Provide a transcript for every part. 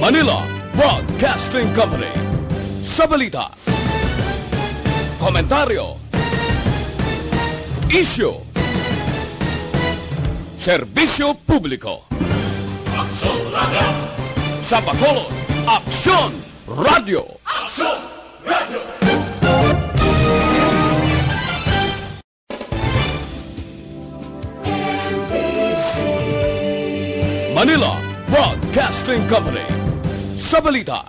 Manila Broadcasting Company. Sa balita, komentaryo, isyu, serbisyo publiko. Aksyon Radio! Sa Bacolod, Aksyon Radio! Aksyon Radio! Manila Broadcasting Company. Sa balita,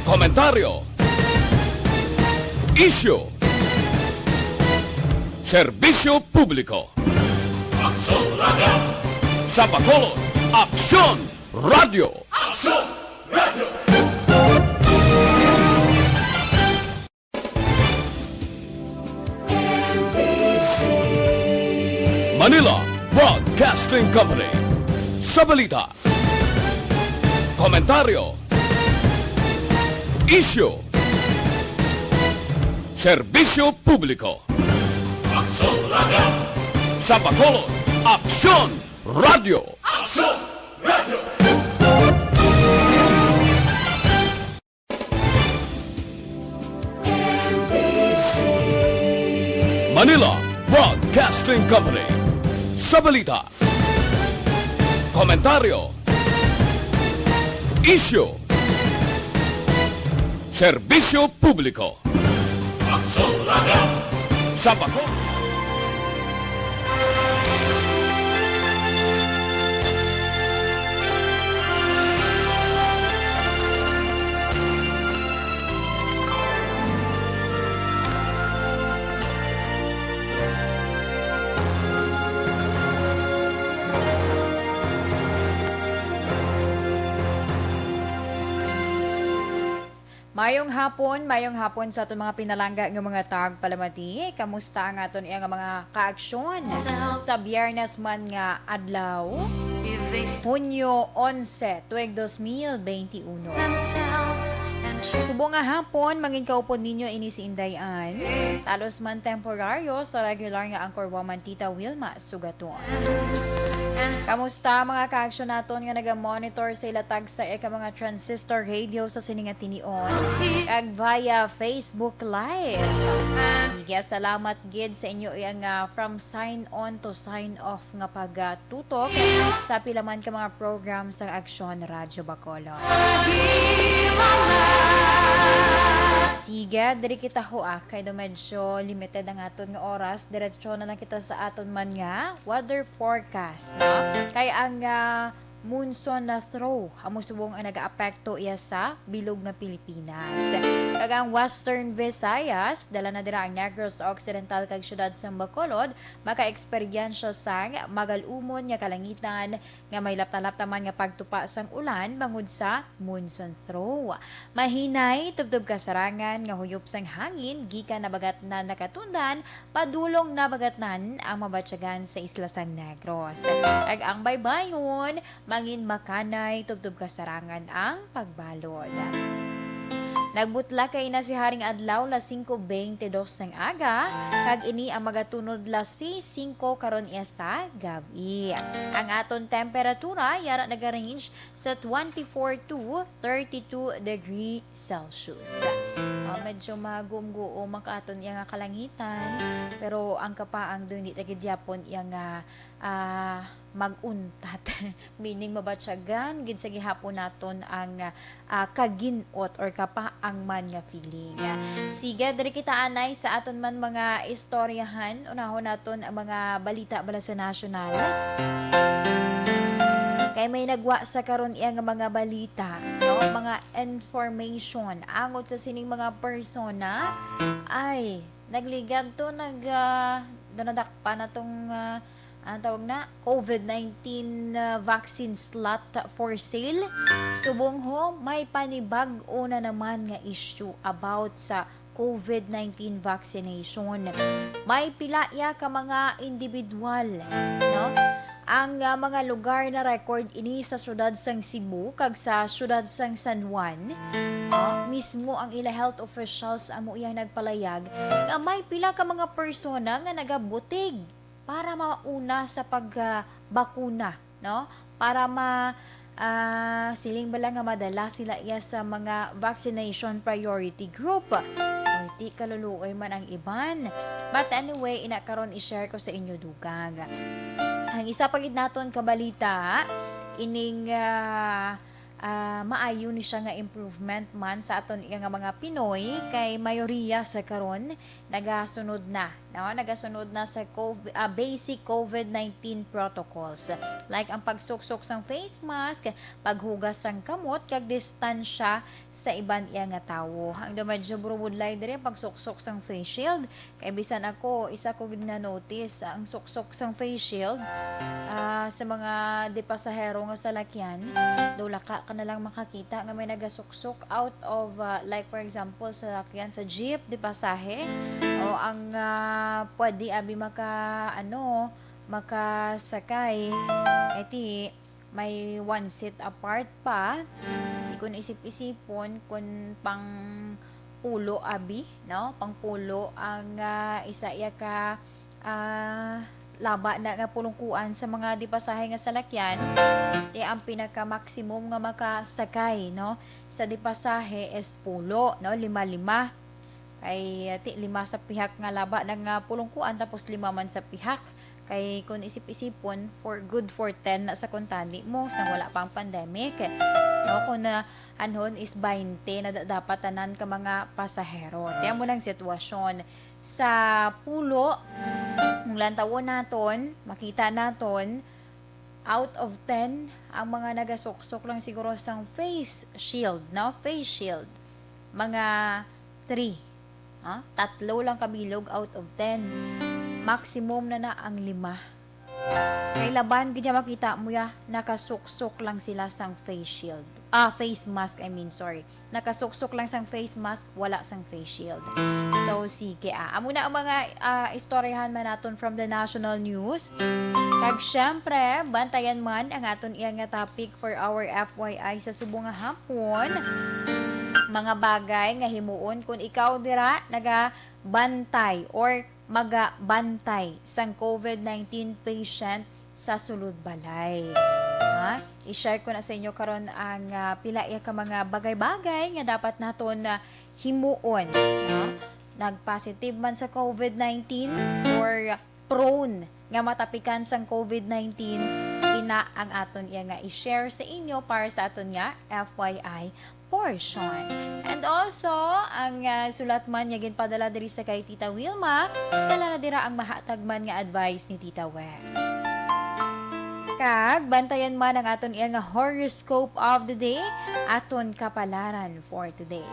komentaryo, isyu, serbisyo publiko. Aksyon Radio! Sa Bacolod, Aksyon Radio! Aksyon Radio! Manila Broadcasting Company. Sa balita, komentaryo, isyu, serbisyo publiko. Aksyon Radio! Sa Bacolod, Aksyon Radio! Aksyon Radio! Manila Broadcasting Company. Sa balita, komentaryo, isyu, serbisyo publiko. Aksyon Radio! Sa Bacolod. Mayong hapon sa atong mga pinalangga ng mga tagpalamati. Kamusta ang aton iyang mga kaaksyon sa Biyernes man nga adlaw? Hunyo 11, tuig 2021. Subong nga hapon, mangin kaupod ninyo ini si Indayan. Talos man temporaryo sa regular nga angkor woman Tita Wilma Sugaton. Kamusta mga kaaksyon naton nga naga-monitor sa ilatag sa mga transistor radio sa sininga tinion kag via Facebook Live. Sige, salamat gid sa inyo yang from sign on to sign off nga pagtutok sa pilaman ka mga program sa Aksyon Radyo Bacolod. Sige, diri kita kay do medyo limited ang aton nga oras. Diretso na lang kita sa aton man nga weather forecast, no? Kay ang monsoon na throw amo subong ang nagaapekto iya sa bilog nga Pilipinas. Kag ang Western Visayas dala na dira ang Negros Occidental kag syudad sa Bacolod maka-eksperyensya sang magalumon nga kalangitan nga may lapta-laptaman nga pagtupa sang ulan bangod sa monsoon throw. Mahinay tubtob kasarangan nga huyop sang hangin gikan na bagatnan nakatundan padulong na bagatnan ang mabatyagan sa isla sang Negros. Kag ang baybayon mangin makanay tubtob kasarangan ang pagbalod. Nagbutla kay na si Haring Adlaw las 5:22 ng aga kag ini ang magatunod las 5 karon iya sa gabi. Ang aton temperatura yara nagarange sa 24 to 32 degree Celsius. Medyo magumguo makaton iya nga kalangitan pero ang kapaang doon di tagid yapon iya nga maguntat meaning mabatyagan gid sa gihapon naton ang kaginot or kapaang man nga feeling. Sige, diri kita anay sa aton man mga istoryahan. Unahon naton ang mga balita bala sa nasyonal. Kay may nagwa sa karon iya nga mga balita, no? Mga information angot sa sining mga persona ay nagligan to donadakpa na tong ang tawag na COVID-19 vaccine slot for sale. Subong ho, may panibag-o na naman nga issue about sa COVID-19 vaccination. May pilaya ka mga individual, no? Ang mga lugar na record ini sa syudad sang Cebu kag sa syudad sang San Juan. Mismo ang ila health officials amo iyang nagpalayag nga may pila ka mga persona nga nagabutig para mauna sa pagbakuna, no? Para siling bala nga madala sila iya sa mga vaccination priority group. Di kaluluoy man ang iban. But anyway, inakaron i-share ko sa inyo dugang. Ang isa pagid naton kabalita, ining maayo ni siya nga improvement man sa aton iya nga mga Pinoy kay mayoriya sa karon nagasunod na sa basic COVID-19 protocols like ang pagsuksok sang face mask, paghugas sang kamot kag distansya sa iban iya nga tawo. Ang medyo brubudlay dire pagsuksok sang face shield kay bisan ako isa ko na notice ang suksok sang face shield sa mga di pasahero nga salakyan lola ka na lang makakita nga may nagasuksok out of like for example sa sakyan sa jeep di pasahe o ang pwede abi makasakay eti may one seat apart pa di ko isip-isipon kung pang pulo abi no pang pulo ang isa iya ka laba na nga pulungkuan sa mga di pasahe nga salakyan ti ang pinaka maximum nga makasakay no sa di pasahe is pulo no 5 kay ti 5 sa pihak nga laba na nga pulungkuan tapos 5 man sa pihak kay kung isip-isipon for 10 na sa kontani mo sang wala pang pandemic no kung na anhon is 20 na dapat tanan ka mga pasahero tiyan mo lang sitwasyon sa pulo kung lantawon naton makita naton out of 10 ang mga nagasuksok lang siguro sang face shield no face shield mga 3 tatlo lang kabilog out of 10 maximum na ang 5 kay laban gid makita mo ya nakasuksok lang sila sang face shield face mask sorry nakasuksok lang sang face mask wala sang face shield so sige amo na ang mga istoryahan man naton from the national news kag syempre bantayan man ang aton iya nga topic for our FYI sa subong nga hapon mga bagay nga himuon kung ikaw dira nagabantay or magabantay sang COVID-19 patient sa sulod balay. I-share ko na sa inyo karon ang pila ka mga bagay-bagay nga dapat naton himuon. Nag-positive man sa COVID-19 or prone nga matapikan sang COVID-19 ina ang aton iya nga i-share sa inyo para sa aton nga FYI portion. And also, ang sulat man niya ginpadala diri sa kay Tita Wilma, dala na dira ang mahatag man nga advice ni Tita Wen. Kag, bantayan man ang aton iya nga horoscope of the day, aton kapalaran for today.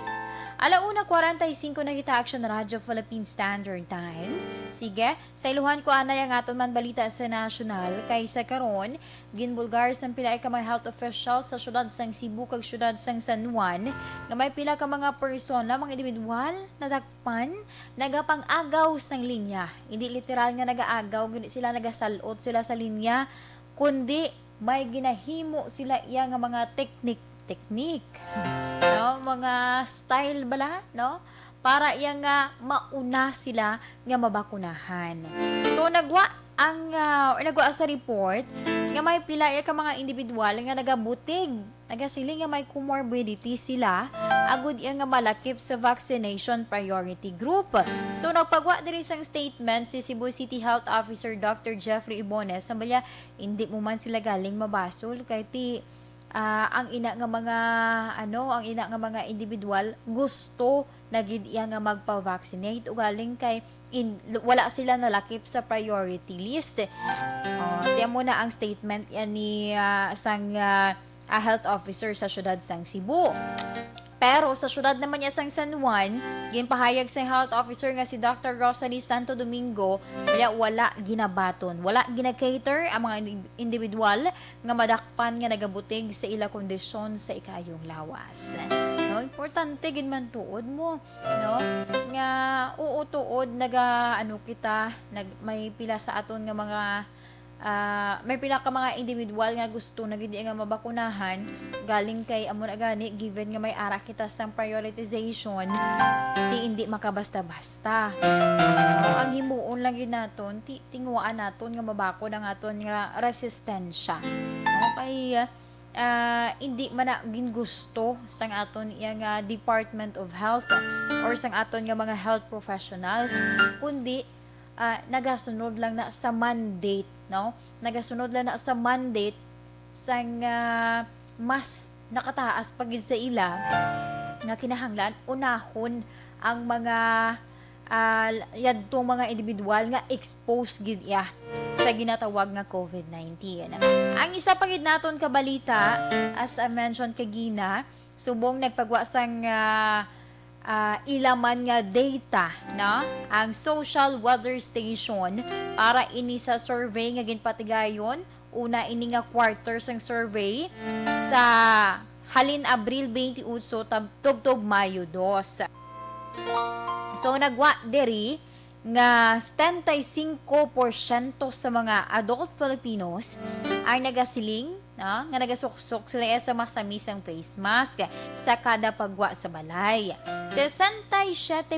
1:45 na kita Action Radio Philippine Standard Time. Sige, sa iluhan ko anay ang aton man balita sa national kay sa karon ginbulgar sang pila ka mga health officials sa syudad sang Cebu kag syudad sang San Juan nga may pila ka mga persona, mga individual nadakpan nagapang-agaw sang linya. Hindi literal nga nagaagaw, gini sila nagasalot sila sa linya, kundi may ginahimo sila iya nga mga technique no mga style bala no para iya nga mauna sila nga mabakunahan. So nagwa sa report nga may pila ka mga individual nga nagabutig nagasiling nga may comorbidity sila agud iya nga malakip sa vaccination priority group. So nagpagwa diri sang statement si Cebu City Health Officer Dr. Jeffrey Ibones sambalya hindi mo man sila galing mabasol kay ti ang ina nga mga individual gusto na gid iya nga magpa-vaccinate ug galing kay wala sila nalakip sa priority list. Tiyan mo na ang statement yan ni sang health officer sa syudad sang Cebu. Pero sa syudad naman niya sang San Juan, ginpahayag sa health officer nga si Dr. Rosalie Santo Domingo, wala ginabaton, wala ginakater ang mga individual nga madakpan nga nagabutig sa ila kondisyon sa ikayong lawas. No, importante gid man tuod mo, no? Nga tuod may pila sa aton nga mga may pila ka mga individual nga gusto na gid nga mabakunahan galing kay amo na gani given nga may ara kita sang prioritization ti hindi makabasta-basta. Ang himuon lang gid naton tingwaan naton nga mabako ang aton nga resistensya. Okay, hindi man na gingusto sang aton yang Department of Health or sang aton nga mga health professionals, kundi nagasunod lang na sa mandate, no? Nagasunod lang na sa mandate sang mas nakataas pagid sa ila nga kinahanglan unahon ang mga yadtong mga individual nga exposed gid ya sa ginatawag nga COVID-19. Ang isa pa gid naton kabalita, as I mentioned kagina, subong nagpagwa sang ilaman nga data, no? Ang Social Weather Station para ini sa survey nga ginpatigayon, una ini nga quarter sang survey sa halin Abril 28 tubtob Mayo 2. So nagwa diri nga 75% sa mga adult Filipinos ay nagasiling, no? Nga nagasuksok sila sa masamisang face mask sa kada pagwa sa balay. 67%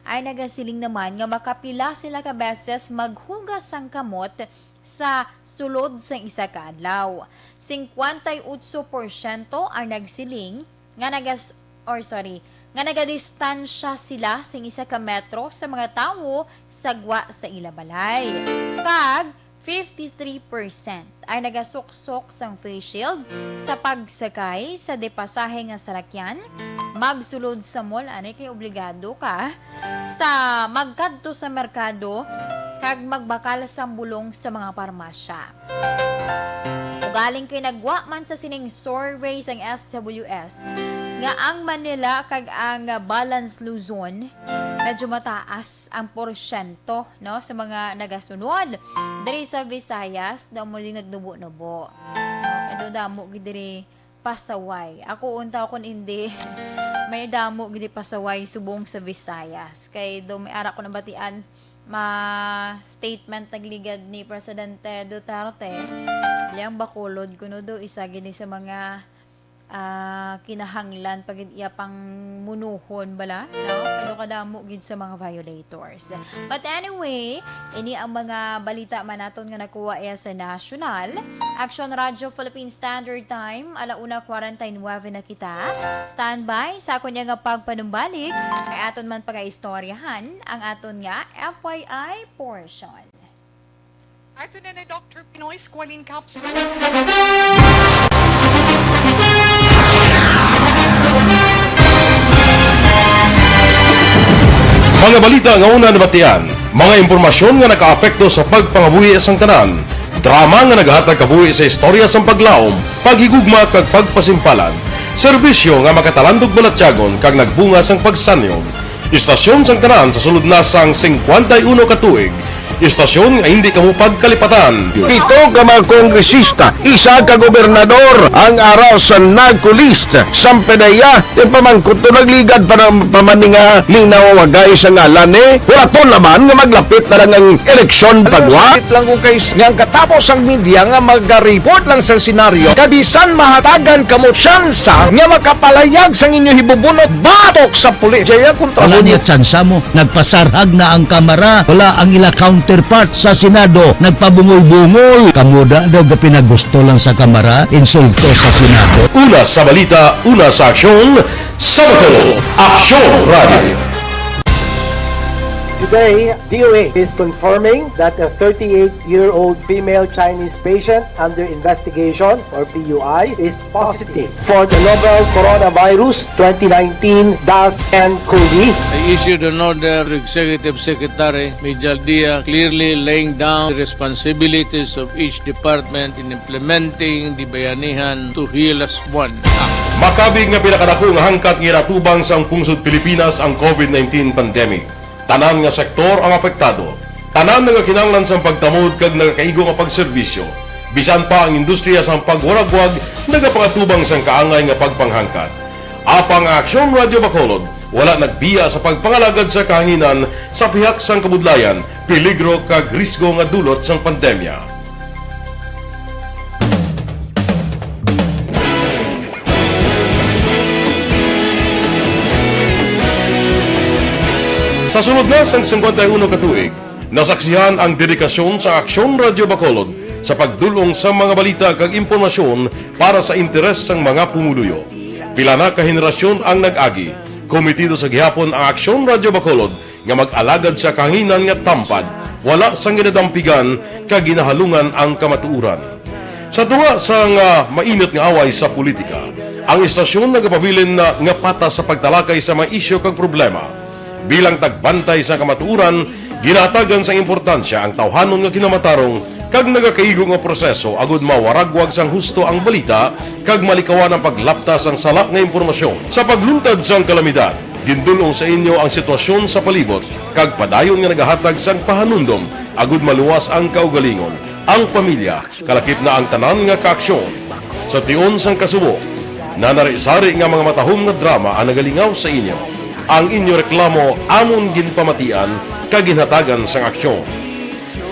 ay nagasiling naman nga makapila sila ka beses maghugas sang kamot sa sulod sa isa ka adlaw. 58% ang nagsiling nga nga nagadistansya sila sa isa ka metro sa mga tawo sagwa sa ilabalay. Kag 53% ay nagasuksok sang face shield sa pagsakay sa depasahe nga salakyan, magsulod sa mall, anay kay obligado ka, sa magkadto sa merkado, kag magbakal sa bulong sa mga parmasya. Ugaling kay nagwa man sa sining survey sang SWS nga ang Manila kag ang Balance Luzon medyo mataas ang porsyento, no, sa mga nagasunod. Diri sa Visayas daw mo din nagdubo-nubo. Kado damo gid diri pasaway. Ako unta kon hindi may damo gid pasaway subong sa Visayas. Kay do may ara ko nabatian statement nagligad ni Presidente Duterte. Liyang Bacolod kuno do isa gini sa mga kinahanglan pag iya pang munuhon bala, no? Kado kadamo gid sa mga violators. But anyway, ini ang mga balita man naton nga nakuha sa National Action Radio Philippine Standard Time, 1:49 na kita. Standby sa kunya nga pagpanumbalik kay aton man pagaistoryahan ang aton nga FYI portion. Ato na ni Dr. Pinoy Squalene Capsule. Mga balita nga una nabatian, mga impormasyon nga nakaapekto sa pagpangabuhi sang tanan, drama nga nagahatag kabuhi sa istorya sang paglaom, paghigugma kag pagpasimpalan, serbisyo nga makatalandog balatyagon kag nagbunga sang pagsanyon, istasyon sang tanan sa sulod na sang 51 ka tuig, istasyon nga hindi kamupag kalipatan. Pito ka mga kongresista, isa ka gobernador ang araw sa nagkulist sa pedaya yung pamangkot to nagligad para pamaninga linaw wagay sa ngalan wala to naman nga maglapit na lang ang eleksyon pagwa. Sakit lang kung guys nga katapos ang media nga mag-report lang sa senaryo kabisan mahatagan kamo tsansa nga makapalayag sa inyo hibubunot batok sa pulis. Jaya kontra Wala niya tsansa mo, nagpasarhag na ang kamara, wala ang ila counterpart sa Senado, nagpabungol-bungol. Kamuda daw ga pinagusto lang sa kamara, insulto sa Senado. Una sa balita, una sa aksyon, Sabado, Aksyon Radio. Today, DOA is confirming that a 38-year-old female Chinese patient under investigation, or PUI, is positive for the novel coronavirus 2019-nCoV. I issued an order to Executive Secretary Major Dia clearly laying down the responsibilities of each department in implementing the Bayanihan to Heal as One Act. Makabig nga pinakadako nga hangkat nga natubang sa pungsod Pilipinas ang COVID-19 pandemic. Tanan nga sektor ang apektado. Tanan nga kinahanglan sa pagtamod kag nagakaigo nga pagserbisyo. Bisan pa ang industriya sa pagwaragwag nagapangatubang sang kaangay nga pagpanghangkat. Apang Aksyon Radio Bacolod wala nagbiya sa pagpangalagad sa kahanginan sa pihak sang kabudlayan, peligro kag risgo nga dulot sang pandemya. Sa sunod na sang 51 ka tuig, nasaksihan ang dedikasyon sa Aksyon Radio Bacolod sa pagdulong sa mga balita kag impormasyon para sa interes sang mga pumuluyo. Pila na ka henerasyon ang nag-agi, komitido sa gihapon ang Aksyon Radio Bacolod nga mag-alagad sa kahanginan nga tampad, wala sang ginadampigan kag ginahalungan ang kamatuuran. Sa tunga sang mainit nga away sa politika, ang istasyon nagapabilin na nga patas sa pagtalakay sa mga isyu kag problema. Bilang tagbantay sa kamatuuran, ginatagan sa importansya ang tawhanon nga kinamatarong kag nagakaigo nga proseso agud mawaragwag sang husto ang balita kag malikawan ang paglaptas ang salak nga impormasyon. Sa pagluntad sang kalamidad, gindulong sa inyo ang sitwasyon sa palibot kag padayon nga nagahatag sang pahanundom agud maluwas ang kaugalingon, ang pamilya, kalakip na ang tanan nga kaaksyon. Sa tion sang kasubo, nanari-sari nga mga matahom nga drama ang nagalingaw sa inyo. Ang inyo reklamo amon ginpamatian kag ginhatagan sang aksyon.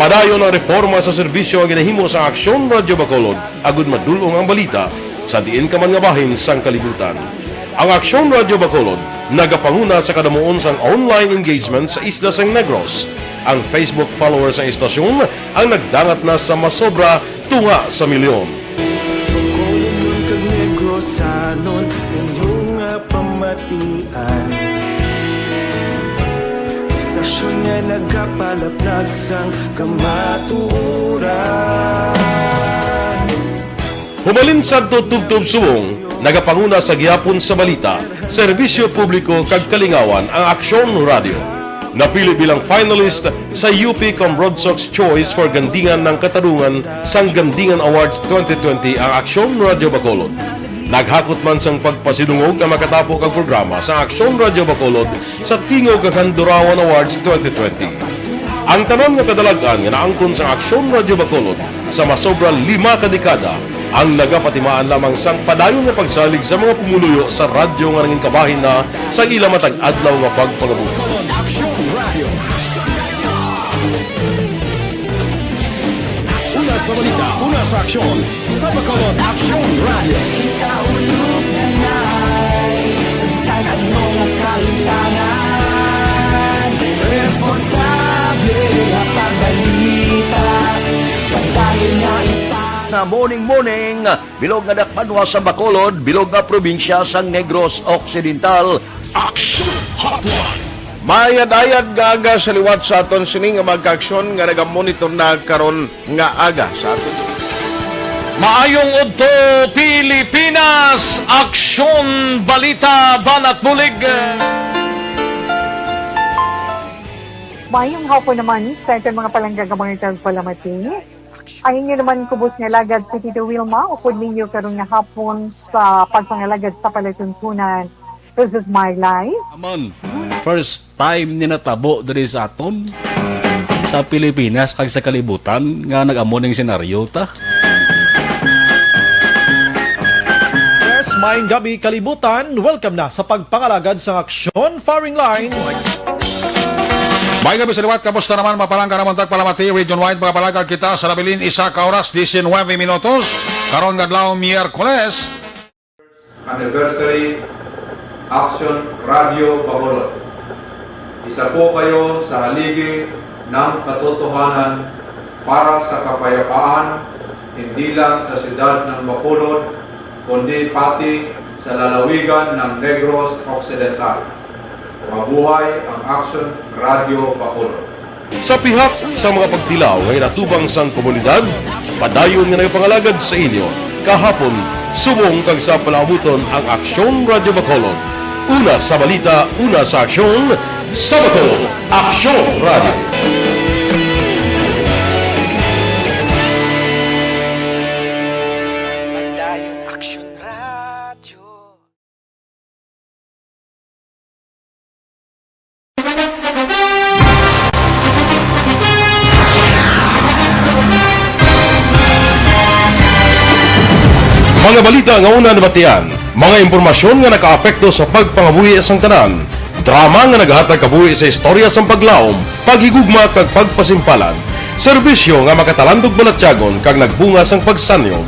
Padayon ang reforma sa serbisyo ang ginahimo sa Aksyon Radio Bacolod agud madulong ang balita sa diin ka man nga bahin sang kalibutan. Ang Aksyon Radio Bacolod nagapanguna sa kadamuon sang online engagement sa isla sang Negros. Ang Facebook followers sa istasyon ang nagdangat na sa masobra tunga sa milyon. Bacolod kag Negros anon inyong pamatian. Istasyon nga nagapalaplag sang kamatuuran. Humalin sa tubtub subong, nagapanguna sa gihapon sa balita, serbisyo publiko kag kalingawan ang Aksyon Radio. Napili bilang finalist sa UP Combroad Sox Choice for Gandingan ng Katarungan sang Gandingan Awards 2020 ang Aksyon Radio Bacolod. Naghakot man sang pagpasidungog na makatapo kag programa sa Aksyon Radio Bacolod sa Tingog kag Handurawan Awards 2020. Ang tanon nga kadalagan nga naangkon sa Aksyon Radio Bacolod sa masobra 5 ka dekada ang nagapatimaan lamang sang padayon nga pagsalig sa mga pumuluyo sa radyo nga nangin kabahin na sa ila matag adlaw nga pagpangabuhi. Una sa balita, una sa aksyon, sa Bacolod Aksyon Radio. Ikaulog na na'y sansanan mo ang kalintangan. Responsable ang pagbalita, pagdahin na Na morning, bilog nga dakpanwa sa Bacolod, bilog nga probinsya sang Negros Occidental. Aksyon Hotline. Mayad-ayad nga aga sa liwat sa aton sini nga magkaaksyon nga nagamonitor na karon nga aga sa aton. Maayong udto Pilipinas, Aksyon Balita Banat Bulig. Mayong hapon naman sa ating mga palanggagamang tagpalamati. Ay inyo naman kubos nga lagad sa Tito Wilma, upod ninyo karon nga hapon sa pagpangalagad sa palatuntunan. This is my life. Amon, first time ni natabo diri sa aton sa Pilipinas kag sa kalibutan nga nag-amon ning senaryo ta. Yes, maayong gabi kalibutan. Welcome na sa pagpangalagad sa Aksyon Firing Line. May gabi sa liwat, kamusta naman mapalangga naman tagpalamati, region-wide mga palagag kita sa Labilin, 1 ka oras, 19 minutos, karon gadlaw Miyerkules. Anniversary Aksyon Radio Bacolod. Isa po kayo sa haligi ng katotohanan para sa kapayapaan, hindi lang sa siyudad ng Bacolod, kundi pati sa lalawigan ng Negros Occidental. Mabuhay ang Aksyon Radio Bacolod. Sa pihak sa mga pagtilaw ngay natubang sang komunidad, padayon nga nagpangalagad sa inyo. Kahapon, subong kag sa palabuton ang Aksyon Radio Bacolod. Una sa balita, una sa aksyon, sa Bacolod, Aksyon Radio. Madayong Aksyon Radio. Mga balita nga una nabatian, mga impormasyon nga nakaapekto sa pagpangabuhi sang tanan, drama nga naghatag kabuhi sa istorya sang paglaom, paghigugma kag pagpasimpalan, serbisyo nga makatalandog balatyagon kag nagbunga sang pagsanyog,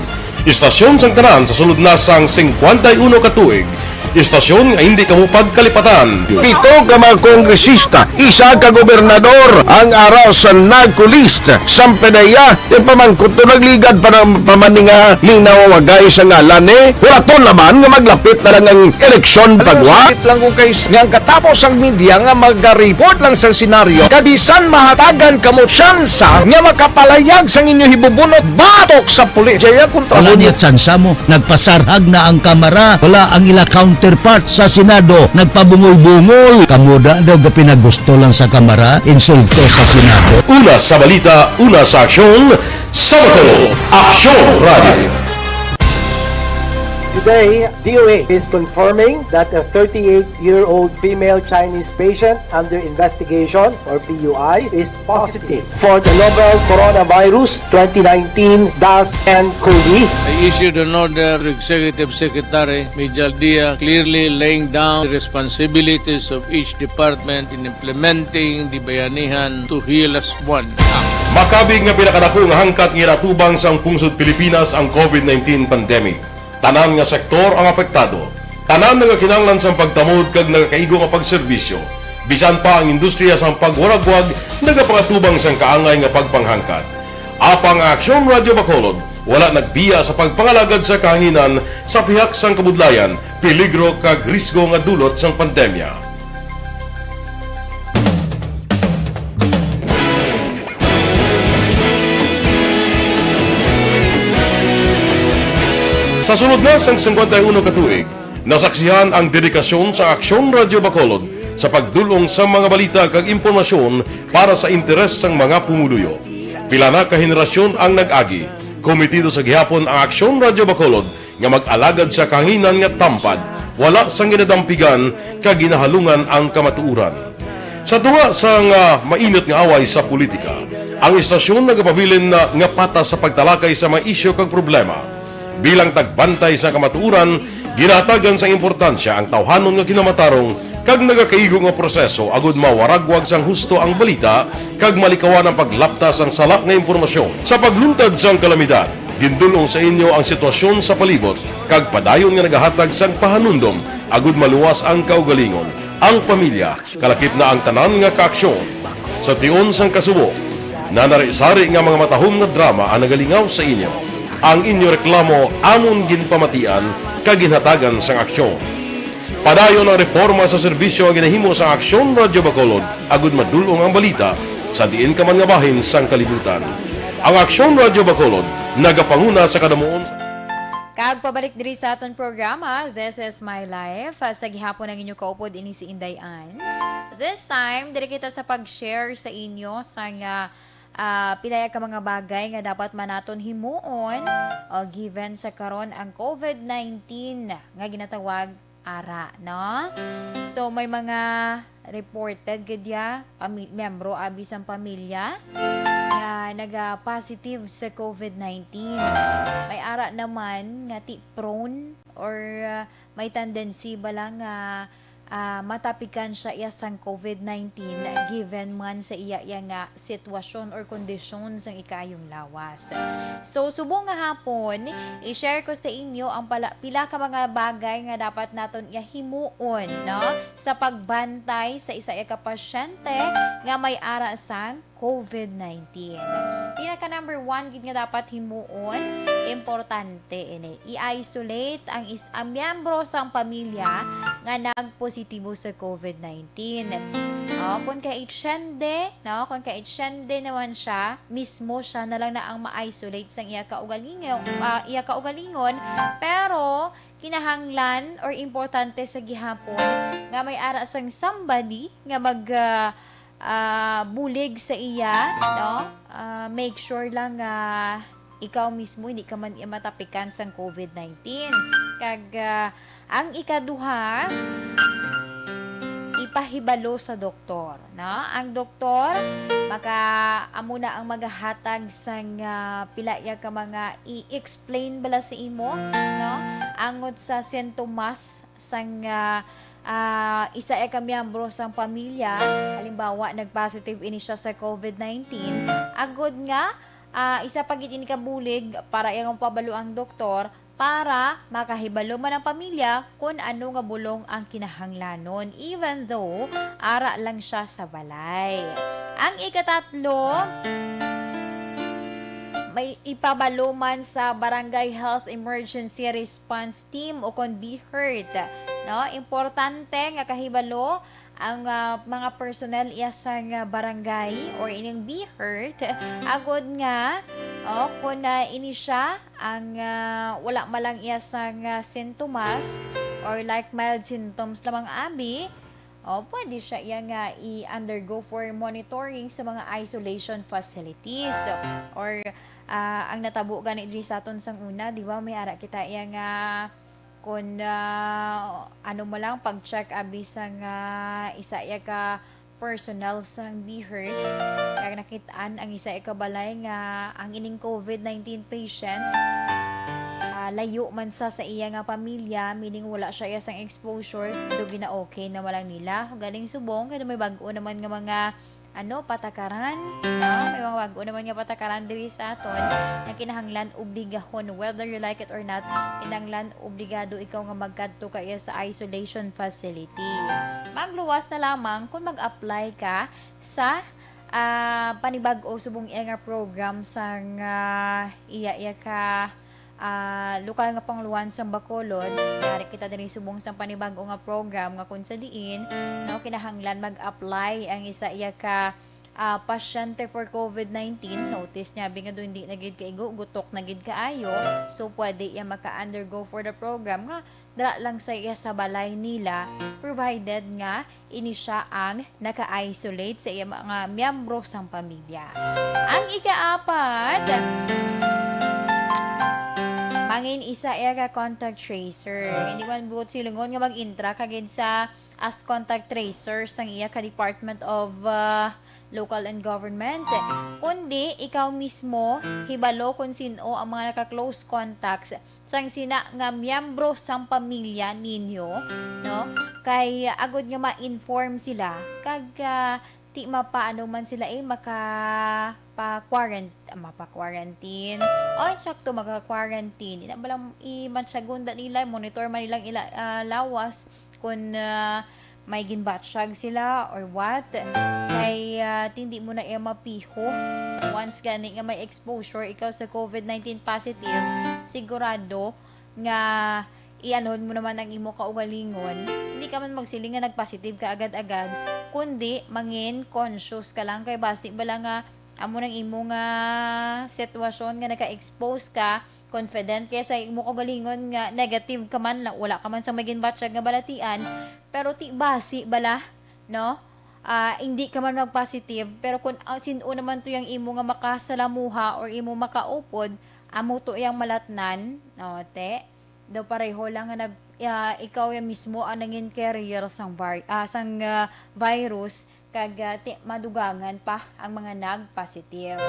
istasyon sang tanan sa sulod na sang 51 ka tuig, Istasyon nga hindi kamupag kalipatan. Pito ka mga kongresista, isa ka gobernador ang araw sa nagkulist sa PDEA yung pamangkot to nagligad para pamaninga linaw wagay sa ngalan wala to naman nga maglapit na lang ang eleksyon pagwa. Sakit lang ko guys, nga katapos ang media nga mag-report lang sa senaryo, kadisan mahatagan kamo tsansa nga makapalayag sa inyo hibubunot batok sa pulis. Jaya kontra Wala niya tsansa mo. Nagpasarhag na ang kamara. Wala ang ila counterpart sa Senado. Nagpabungol-bungol. Kamuda daw ga pinagusto lang sa kamara. Insulto sa Senado. Una sa balita, una sa aksyon, Sabado, Aksyon Radio. Today, DOA is confirming that a 38-year-old female Chinese patient under investigation, or PUI, is positive for the novel coronavirus 2019 DAS-CoV. I issued an order to Executive Secretary Major Dia clearly laying down the responsibilities of each department in implementing the Bayanihan to Heal as One Act. Makabig nga pinakadako nga hangkat nga iratubang sang pungsod Pilipinas ang COVID-19 pandemic. Tanan nga sektor ang apektado. Tanan nga kinahanglan sang pagtamod kag nagakaigo nga pagserbisyo. Bisan pa ang industriya sang pagwaragwag nagapangatubang sang kaangay nga pagpanghangkat. Apang Aksyon Radio Bacolod wala nagbiya sa pagpangalagad sa kahanginan sa pihak sang kabudlayan, peligro kag risgo nga dulot sang pandemya. Sa sunod na sang 51 katuig, nasaksihan ang dedikasyon sa Aksyon Radio Bacolod sa pagdulong sa mga balita kag impormasyon para sa interes sang mga pumuluyo. Pila na ka henerasyon ang nag-agi, komitido sa gihapon ang Aksyon Radio Bacolod nga mag-alagad sa kanginan nga tampad, wala sang ginadampigan kag ginahalungan ang kamatuuran. Sa tuwa sang mainit nga away sa politika, ang istasyon nagapabilin na nga patas sa pagtalakay sa mga isyu kag problema. Bilang tagbantay sa kamatuuran, ginatagan sa importansya ang tawhanon nga kinamatarong kag nagakaigo nga proseso agud mawaragwag sang husto ang balita kag malikawan ang paglapta sang salak nga impormasyon. Sa pagluntad sang kalamidad, gindulong sa inyo ang sitwasyon sa palibot kag padayon nga nagahatag sang pahanundom agud maluwas ang kaugalingon, ang pamilya, kalakip na ang tanan nga kaaksyon. Sa tion sang kasubo, nanari-sari nga mga matahom nga drama ang nagalingaw sa inyo. Ang inyo reklamo amon ginpamatian kaginhatagan sang aksyon. Padayon ang reforma sa serbisyo ang ginahimo sa Aksyon Radio Bacolod agud madulong ang balita sa diin ka man nga bahin sang kalibutan. Ang Aksyon Radio Bacolod nagapanguna sa kadamuon. Kag pabalik diri sa aton programa, This is My Life. Sa gihapon ang inyo kaupod ini si Inday Ann. This time, diri kita sa pag-share sa inyo sang pilaya ka mga bagay nga dapat manaton himuon given sa karon ang COVID-19 nga ginatawag ara, no? So may mga reported gadya miyembro abi sang pamilya nga naga-positive sa COVID-19. May ara naman nga prone or may tendency balang matapikan siya iya sang COVID-19 given man sa iya nga sitwasyon or kondisyon sang ikayong lawas. So subong nga hapon, i-share ko sa inyo ang pila ka mga bagay nga dapat naton himuon, no, sa pagbantay sa isa ka pasyente nga may ara sang COVID-19. Pinaka number 1 gid nga dapat himuon, importante ini. I-isolate ang miyembro sang pamilya nga nagpositibo sa COVID-19. Kung ka-HND, no, kung ka-HND naman siya, mismo siya na lang na ang ma-isolate sang iya kaugalingon, pero kinahanglan or importante sa gihapon nga may ara sang somebody nga mag bulig sa iya, no? Make sure lang ikaw mismo hindi ka man matapikan sang COVID-19. Kag ang ikaduha, ipahibalo sa doktor, no? Ang doktor amo na ang magahatag sang pilaya ka mga i-explain bala sa imo, no? Angod sa sintomas sang isa ka miyembro sang pamilya, halimbawa nag-positive ini siya sa COVID-19, agod nga isa pagit ini kabulig para iyang pabalo ang doktor para makahibalo man ang pamilya kung ano nga bulong ang kinahanglanon, even though ara lang siya sa balay. Ang ikatatlo, may ipabalo man sa Barangay Health Emergency Response Team o kon BHERT. No? Importante nga kahibalo ang mga personnel isang barangay or ining BHERT agod nga kung ini siya ang wala malang isang sintomas or like mild symptoms lamang abi, pwede siya nga i-undergo for monitoring sa mga isolation facilities. Or ang natabo gani diri sa aton sang una, di ba, may ara kita yang kung ano mo lang pag-check abi sang isa ka personal sang BHERTS, kaya nakitaan ang isa ka balay nga ang ining COVID-19 patient layo man sa iya nga pamilya, meaning wala siya isang exposure, do gina okay na walang nila galing subong kaya may bag-o naman nga mga patakaran, may mga bago naman nga patakaran diri sa aton na kinahanglan obligahon, whether you like it or not, kinahanglan obligado ikaw nga magkadto kaya sa isolation facility. Magluwas na lamang kung mag-apply ka sa panibag o subong iya nga program sang iya ka lokal nga pangluwan sang Bacolod. Yari kita din subong sang panibago nga program nga kung sa diin kinahanglan mag-apply ang isa iya ka pasyente for COVID-19. Notice niya nga doon hindi nagid kaigo, gutok nagid kaayo, so pwede iya maka-undergo for the program nga dra lang sa iya sa balay nila, provided nga ini siya ang naka-isolate sa iya mga miyembro sang pamilya. Ang ikaapat, mangin isa ka contact tracer. Hindi man buot silingon nga mag-intra kagid sa as contact tracer sang iya ka Department of Local and Government. Kundi ikaw mismo hibalo kung sino ang mga naka-close contacts sang sina nga miyembro sang pamilya ninyo, no? Kay agud nga ma-inform sila kag ti mapaano man sila mapa-quarantine. Sakto maka-quarantine. Ina balang i-mansagunda nila, monitor man nilang lawas kung may ginbatsyag sila or what. Kay hindi mo na mapiho. Once gani nga may exposure ikaw sa COVID-19 positive, sigurado nga ianod mo naman ang imo kaugalingon. Hindi ka man magsiling nga nag-positive ka agad-agad, kundi mangin conscious ka lang kay basi bala nga amo nang imo nga sitwasyon nga naka-expose ka, confident kaya sa imo kaugalingon nga negative ka man lang, wala ka man sa maging batsyag nga balatian, pero ti basi bala, no? Hindi ka man mag-positive, pero kung sino naman to yung imo nga makasalamuha or imo makaupod, amo to yung malatnan, no, te? Daw pareho lang nga ikaw yung mismo ang nangin carrier sang virus kag madugangan pa ang mga nag-positive.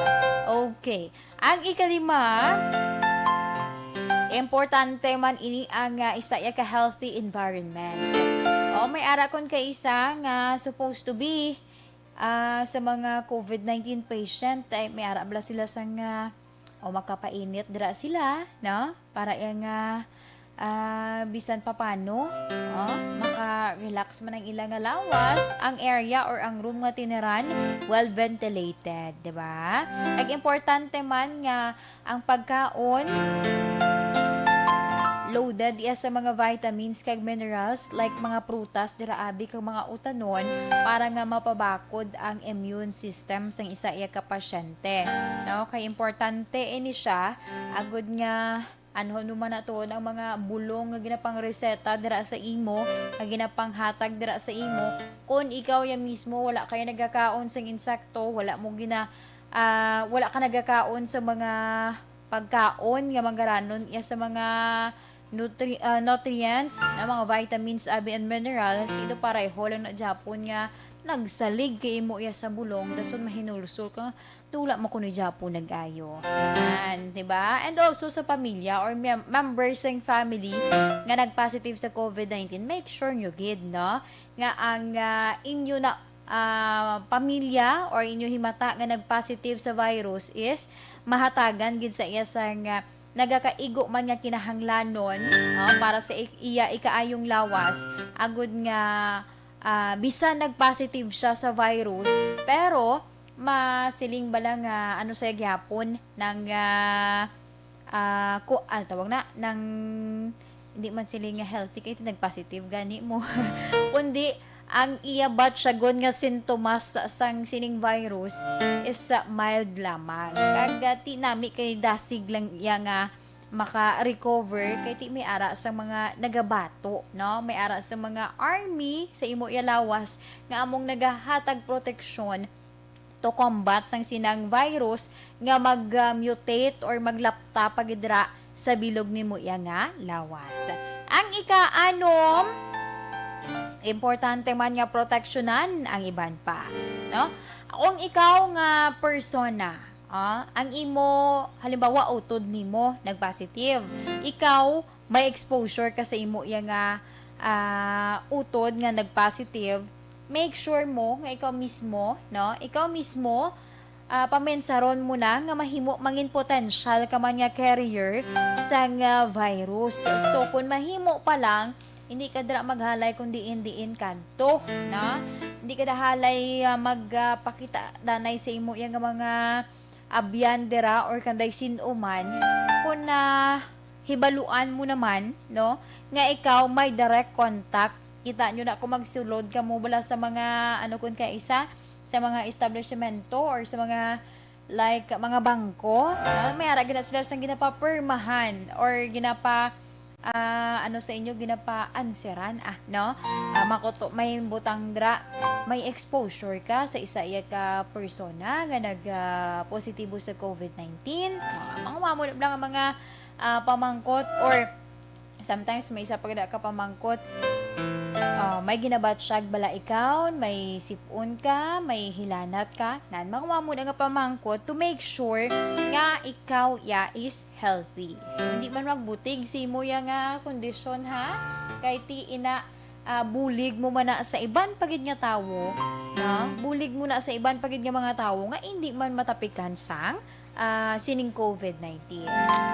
Okay. Ang ikalima, importante man ini ang isa ka healthy environment. May ara kon kay isa nga supposed to be sa mga COVID-19 patient ay may ara bala sila sang makapainit dira sila, no? Para yang bisan papano, maka-relax man ang ilang lawas, ang area or ang room nga tiniran well ventilated, di ba? Ang importante man nga ang pagkaon loaded sa mga vitamins kag minerals like mga prutas dira abi kag mga utanon para nga mapabakod ang immune system sang isa ka pasyente. No, kay importante ini siya agud nga naman na to ang mga bulong nga ginapang reseta dira sa imo, nga ginapang hatag dira sa imo. Kung ikaw ya mismo wala kay nagakaon sang insekto, wala ka nagakaon sa mga pagkaon nga manggaranon sa mga nutrients na mga vitamins abi and minerals, ito pareho lang na Japon nga nagsalig kay imo sa bulong dason mahinulsol ka tula mo kuno Japon nagayo. Yan, di ba? And also sa pamilya or members ng family nga nag-positive sa COVID-19, make sure nyo gid, no? Nga ang inyo na pamilya or inyo himata nga nag-positive sa virus is mahatagan gid sa iya sang nagakaigo man nga kinahanglanon para sa iya ikaayong lawas, agud nga bisan nag-positive siya sa virus, pero masiling bala nga ano sa gyapon ng tawag na ng hindi man siling nga healthy kay nag-positive gani mo kundi ang iya batsagon nga sintomas sang sining virus is mild lamang. Kag ti nami kay dasig lang iya nga maka-recover kay ti may ara sa mga nagabato, no? May ara sa mga army sa imo iya lawas nga among nagahatag proteksyon to combat sang sinang virus nga mag-mutate or maglapta pagidra sa bilog nimo iya nga lawas. Ang ika-anom, importante man nga proteksyonan ang iban pa, no? Kung ikaw nga persona, ang imo halimbawa utod nimo nagpositive, ikaw may exposure ka sa imo iya nga utod nga nagpositive, make sure mo nga ikaw mismo, no? Ikaw mismo pamensaron mo na nga mahimo mangin potential ka man nga carrier sa nga virus. So kung mahimo pa lang, hindi ka dira maghalay kung diin kanto, na? Hindi ka dahalay magpakita danay sa imo yang mga abyandera or kanday sinuman kung hibaluan mo naman, no? Nga ikaw may direct contact. Kita nyo na kung magsulod ka mo bala sa mga kun ka isa sa mga establishmento or sa mga like mga bangko, may ara gina sila sang ginapa-permahan or ginapa sa inyo ginapa-anseran no? Makoto may butang dra, may exposure ka sa isa iya ka persona nga nag positibo sa COVID-19. Mga mamulap lang ang mga pamangkot or sometimes may isa pag ka pamangkot, may ginabatsyag bala ikaw, may sipon ka, may hilanat ka, nan makuha mo na nga pamangkot to make sure nga ikaw is healthy. So, hindi man magbutig si mo yung kondisyon ha, kay ti ina bulig mo man na sa iban pagid nga tawo, na bulig mo na sa iban pagid nga mga tawo nga hindi man matapikan sang sining COVID-19.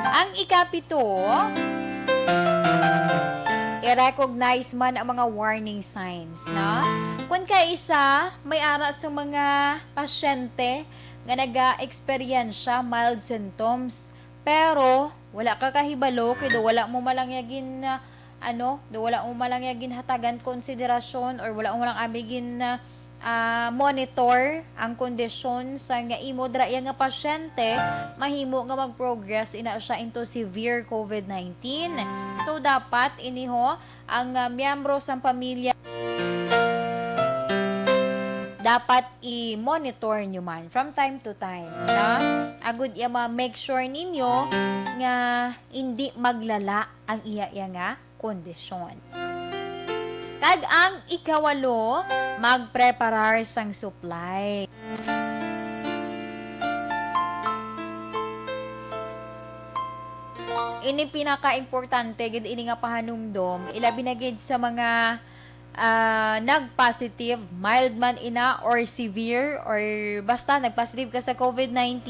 Ang ikapito, i-recognize man ang mga warning signs, no? Kung isa, may ara sa mga pasyente nga naga-experience mild symptoms, pero wala ka kahibalo, kaya wala mo malang yagin wala mo malang yagin hatagan konsiderasyon or wala mo malang amigin monitor ang kondisyon sa nga imo dra nga pasyente, mahimo nga mag-progress ina siya into severe COVID-19. So dapat iniho ang miyembro sa pamilya dapat i-monitor nyo man from time to time, na agud iya make sure ninyo nga hindi maglala ang iya nga kondisyon. Kag ang ikawalo, magpreparar sang supply. Ini pinaka-importante gid ini nga pahanumdom, ilabi na gid sa mga nag-positive, mild man ina or severe or basta nag-positive ka sa COVID-19,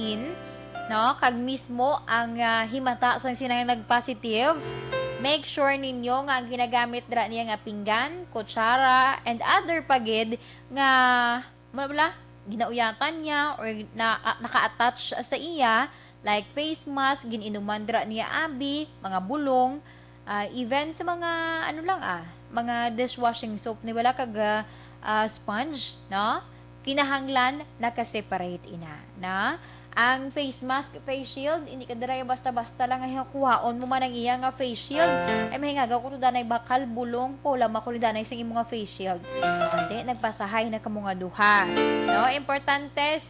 no? Kag mismo ang himata sang sinang nag-positive, make sure ninyo nga ang ginagamit dra niya nga pinggan, kutsara, and other pagid nga ginauyatan niya or naka-attach sa iya, like face mask, gininuman dra niya abi, mga bulong, even sa mga mga dishwashing soap ni wala kag sponge, no? Kinahanglan naka-separate ina, na? Ang face mask, face shield, hindi ka dira basta-basta lang nga kuhaon mo man ang iya nga face shield. Ay mahingagaw ko to danay bakal bulong po lamang ko danay sa imong nga face shield. Hindi nagpasahay na kamo nga duha. No, importante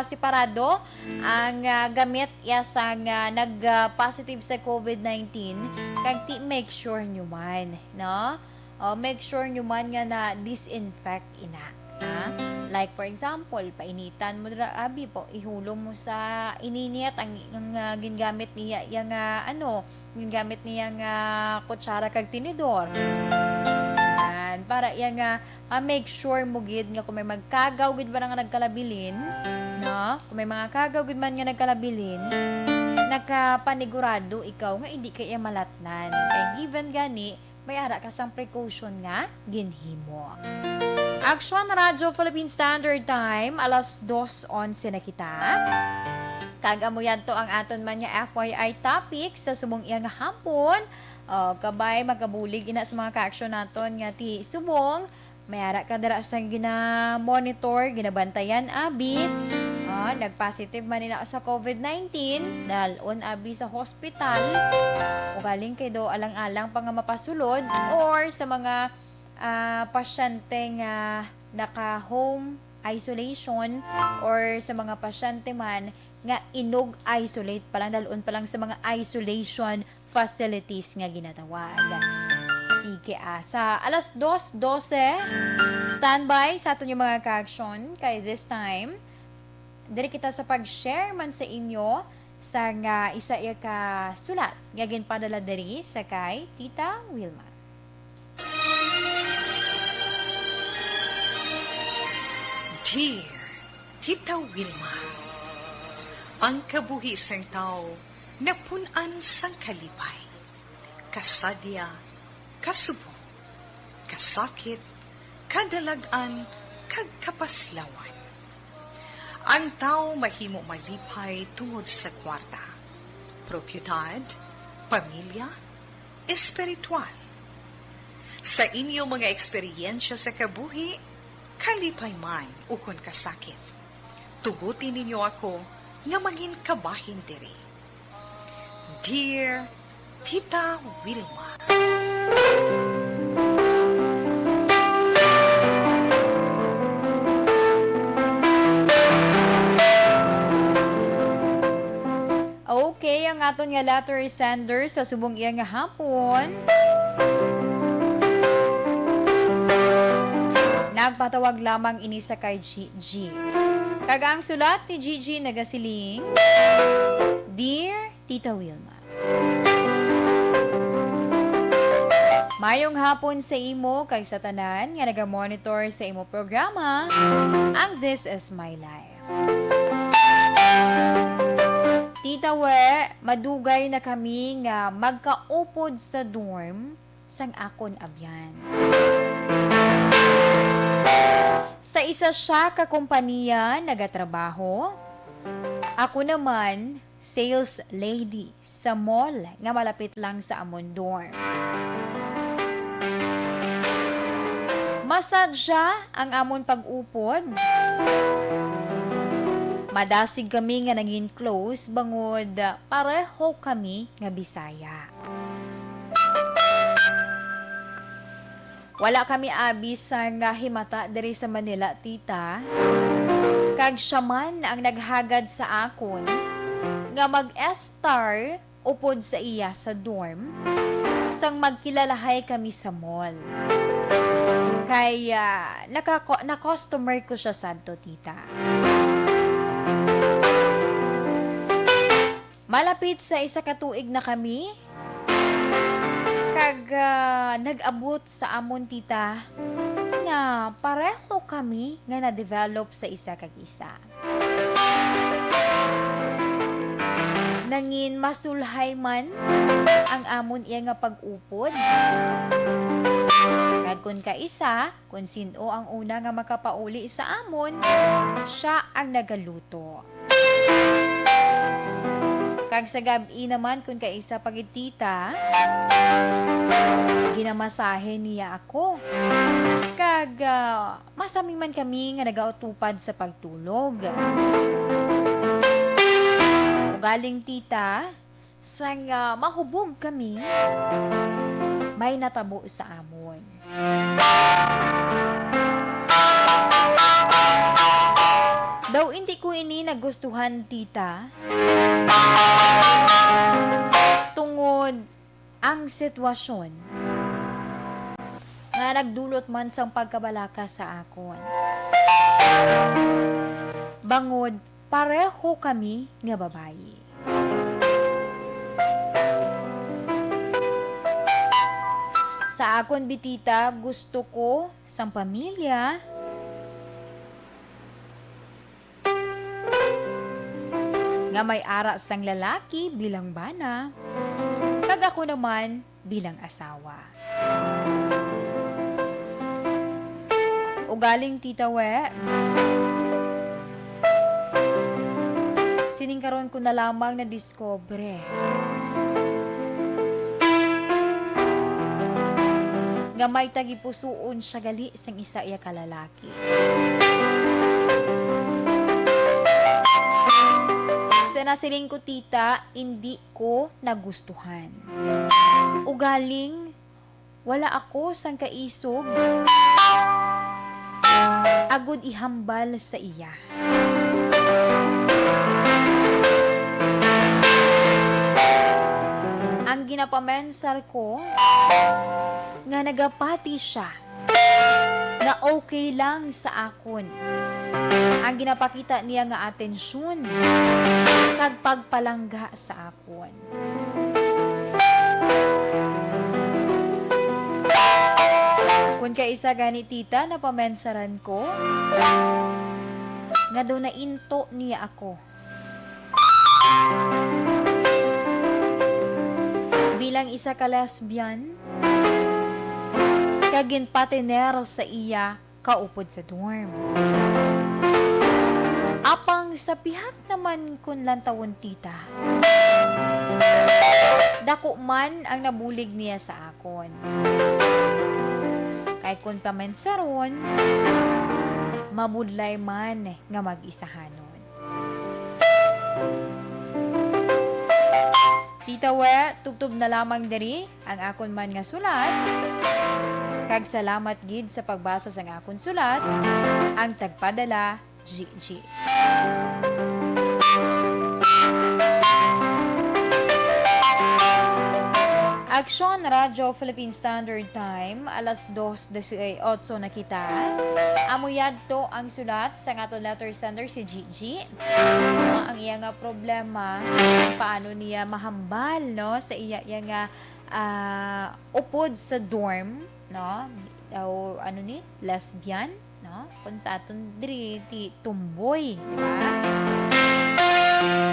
separado ang gamit ya sa nag-positive sa COVID-19 kag ti make sure nyo man, no? Make sure nyo man nga na disinfect ina. Like for example, painitan mo dira abi po, ihulong mo sa ininit ang gingamit niya yang gingamit niya nga kutsara kag tinidor. Para yang make sure mo gid nga kung may magkagaw gid ba nga nagkalabilin, no? Kung may mga kagaw gid man nga nagkalabilin, nakapanigurado ikaw nga hindi kaya malatnan. Kay given gani, may ara ka sang precaution nga ginhimo. Action Radyo Philippine Standard Time, alas 2:11 na kita. Kagamo yan to ang aton man nga FYI topic sa subong iyang hapon. Kabay magabulig ina sa mga ka-action naton nga ti subong. May ara ka dara sa gina-monitor, ginabantayan abi. Nag-positive man nila sa COVID-19, dalon abi sa hospital, o galing kay do alang-alang pa nga mapasulod, or sa mga pasyente nga naka-home isolation, or sa mga pasyente man nga inog-isolate pa lang, dalon pa lang sa mga isolation facilities nga ginatawag. Sige, sa alas 2:12, standby sa aton yung mga ka-action kay this time. Dari kita sa pag-share man sa inyo sa nga isa ka sulat nga ginpadala diri sa kay Tita Wilma. Dear Tita Wilma, ang kabuhi sang tao napunan sang kalipay, kasadya, kasubong, kasakit, kadalagan, kag kapaslawan. Ang tao mahimo malipay tungod sa kwarta, propiedad, pamilya, espiritual. Sa inyo mga eksperyensya sa kabuhi, kalipay man ukon kasakit. Tugutin ninyo ako nga maging kabahin diri. Dear Tita Wilma. Okay, ang aton nga letter sender sa subong iya nga hapon. Nagpatawag lamang ini sa kay Gigi. Kagang sulat ni Gigi nagasiling, Dear Tita Wilma, mayong hapon sa imo kay sa tanan nga naga-monitor sa imo programa, ang This Is My Life. Tita We, madugay na kami nga magkaupod sa dorm sang akon abyan. Sa isa siya ka kompanya nagatrabaho. Ako naman, sales lady sa mall nga malapit lang sa amon dorm. Masadya ang amon pag-upod. Madasig kami nga naging close bangod pareho kami nga Bisaya. Wala kami abi sa nga himata diri sa Manila, tita. Kag siya man ang naghagad sa akon nga mag-estar upod sa iya sa dorm sang magkilalahay kami sa mall. Kaya na-customer ko siya sadto, tita. Malapit sa isa ka tuig na kami, kag nag-abot sa amon, tita, nga pareho kami nga na-develop sa isa kag isa. Nangin masulhay man ang amon iya nga pag-upod. Kag kun ka isa, kung sino ang una nga makapauli sa amon, siya ang nagaluto. Kag sa gabi naman, kung kaisa pagitita, ginamasahe niya ako. Kag masami man kami nga nagautupad sa pagtulog. O galing tita, sang mahubog kami, may natabo sa amon. Daw hindi ko ini nagustuhan, tita. Tungod ang sitwasyon nga nagdulot man sang pagkabalaka sa akon. Bangod pareho kami nga babayi. Sa akon bitita, gusto ko sang pamilya, nga may ara sang lalaki bilang bana, kag ako naman bilang asawa. Ugaling Tita We, siningkaron ko na lamang na diskobre nga may tagipusuon siya gali sang isa iya kalalaki. Sa nasiling ko tita, hindi ko nagustuhan. Ugaling, wala ako sang kaisog, agud ihambal sa iya. Ang ginapamensar ko, nga nagapati siya, nga okay lang sa akon. Ang ginapakita niya nga atensyon, kag pagpalangga sa akon. Kung kaisa gani tita na pamensaran ko, nga do na into niya ako. Bilang isa ka lesbian, kagin patener sa iya kaupod sa dorm. Apang sa pihak naman kun lantawon tita, dako man ang nabulig niya sa akon. Kay kun pamensaron, mabudlay man nga mag-isahanon. Tita We, tubtub na lamang diri ang akon man nga sulat. Kag salamat gid sa pagbasa sang akon sulat, ang tagpadala Gigi. Aksyon Radyo Philippine Standard Time, alas 2:18 na kita. Amuyad to ang sulat sa aton letter sender si Gigi. Ang iya nga problema, paano niya mahambal no sa iya nga upod sa dorm, no? O ano ni, lesbian, no? Kung sa aton diri ti tumboy, di ba?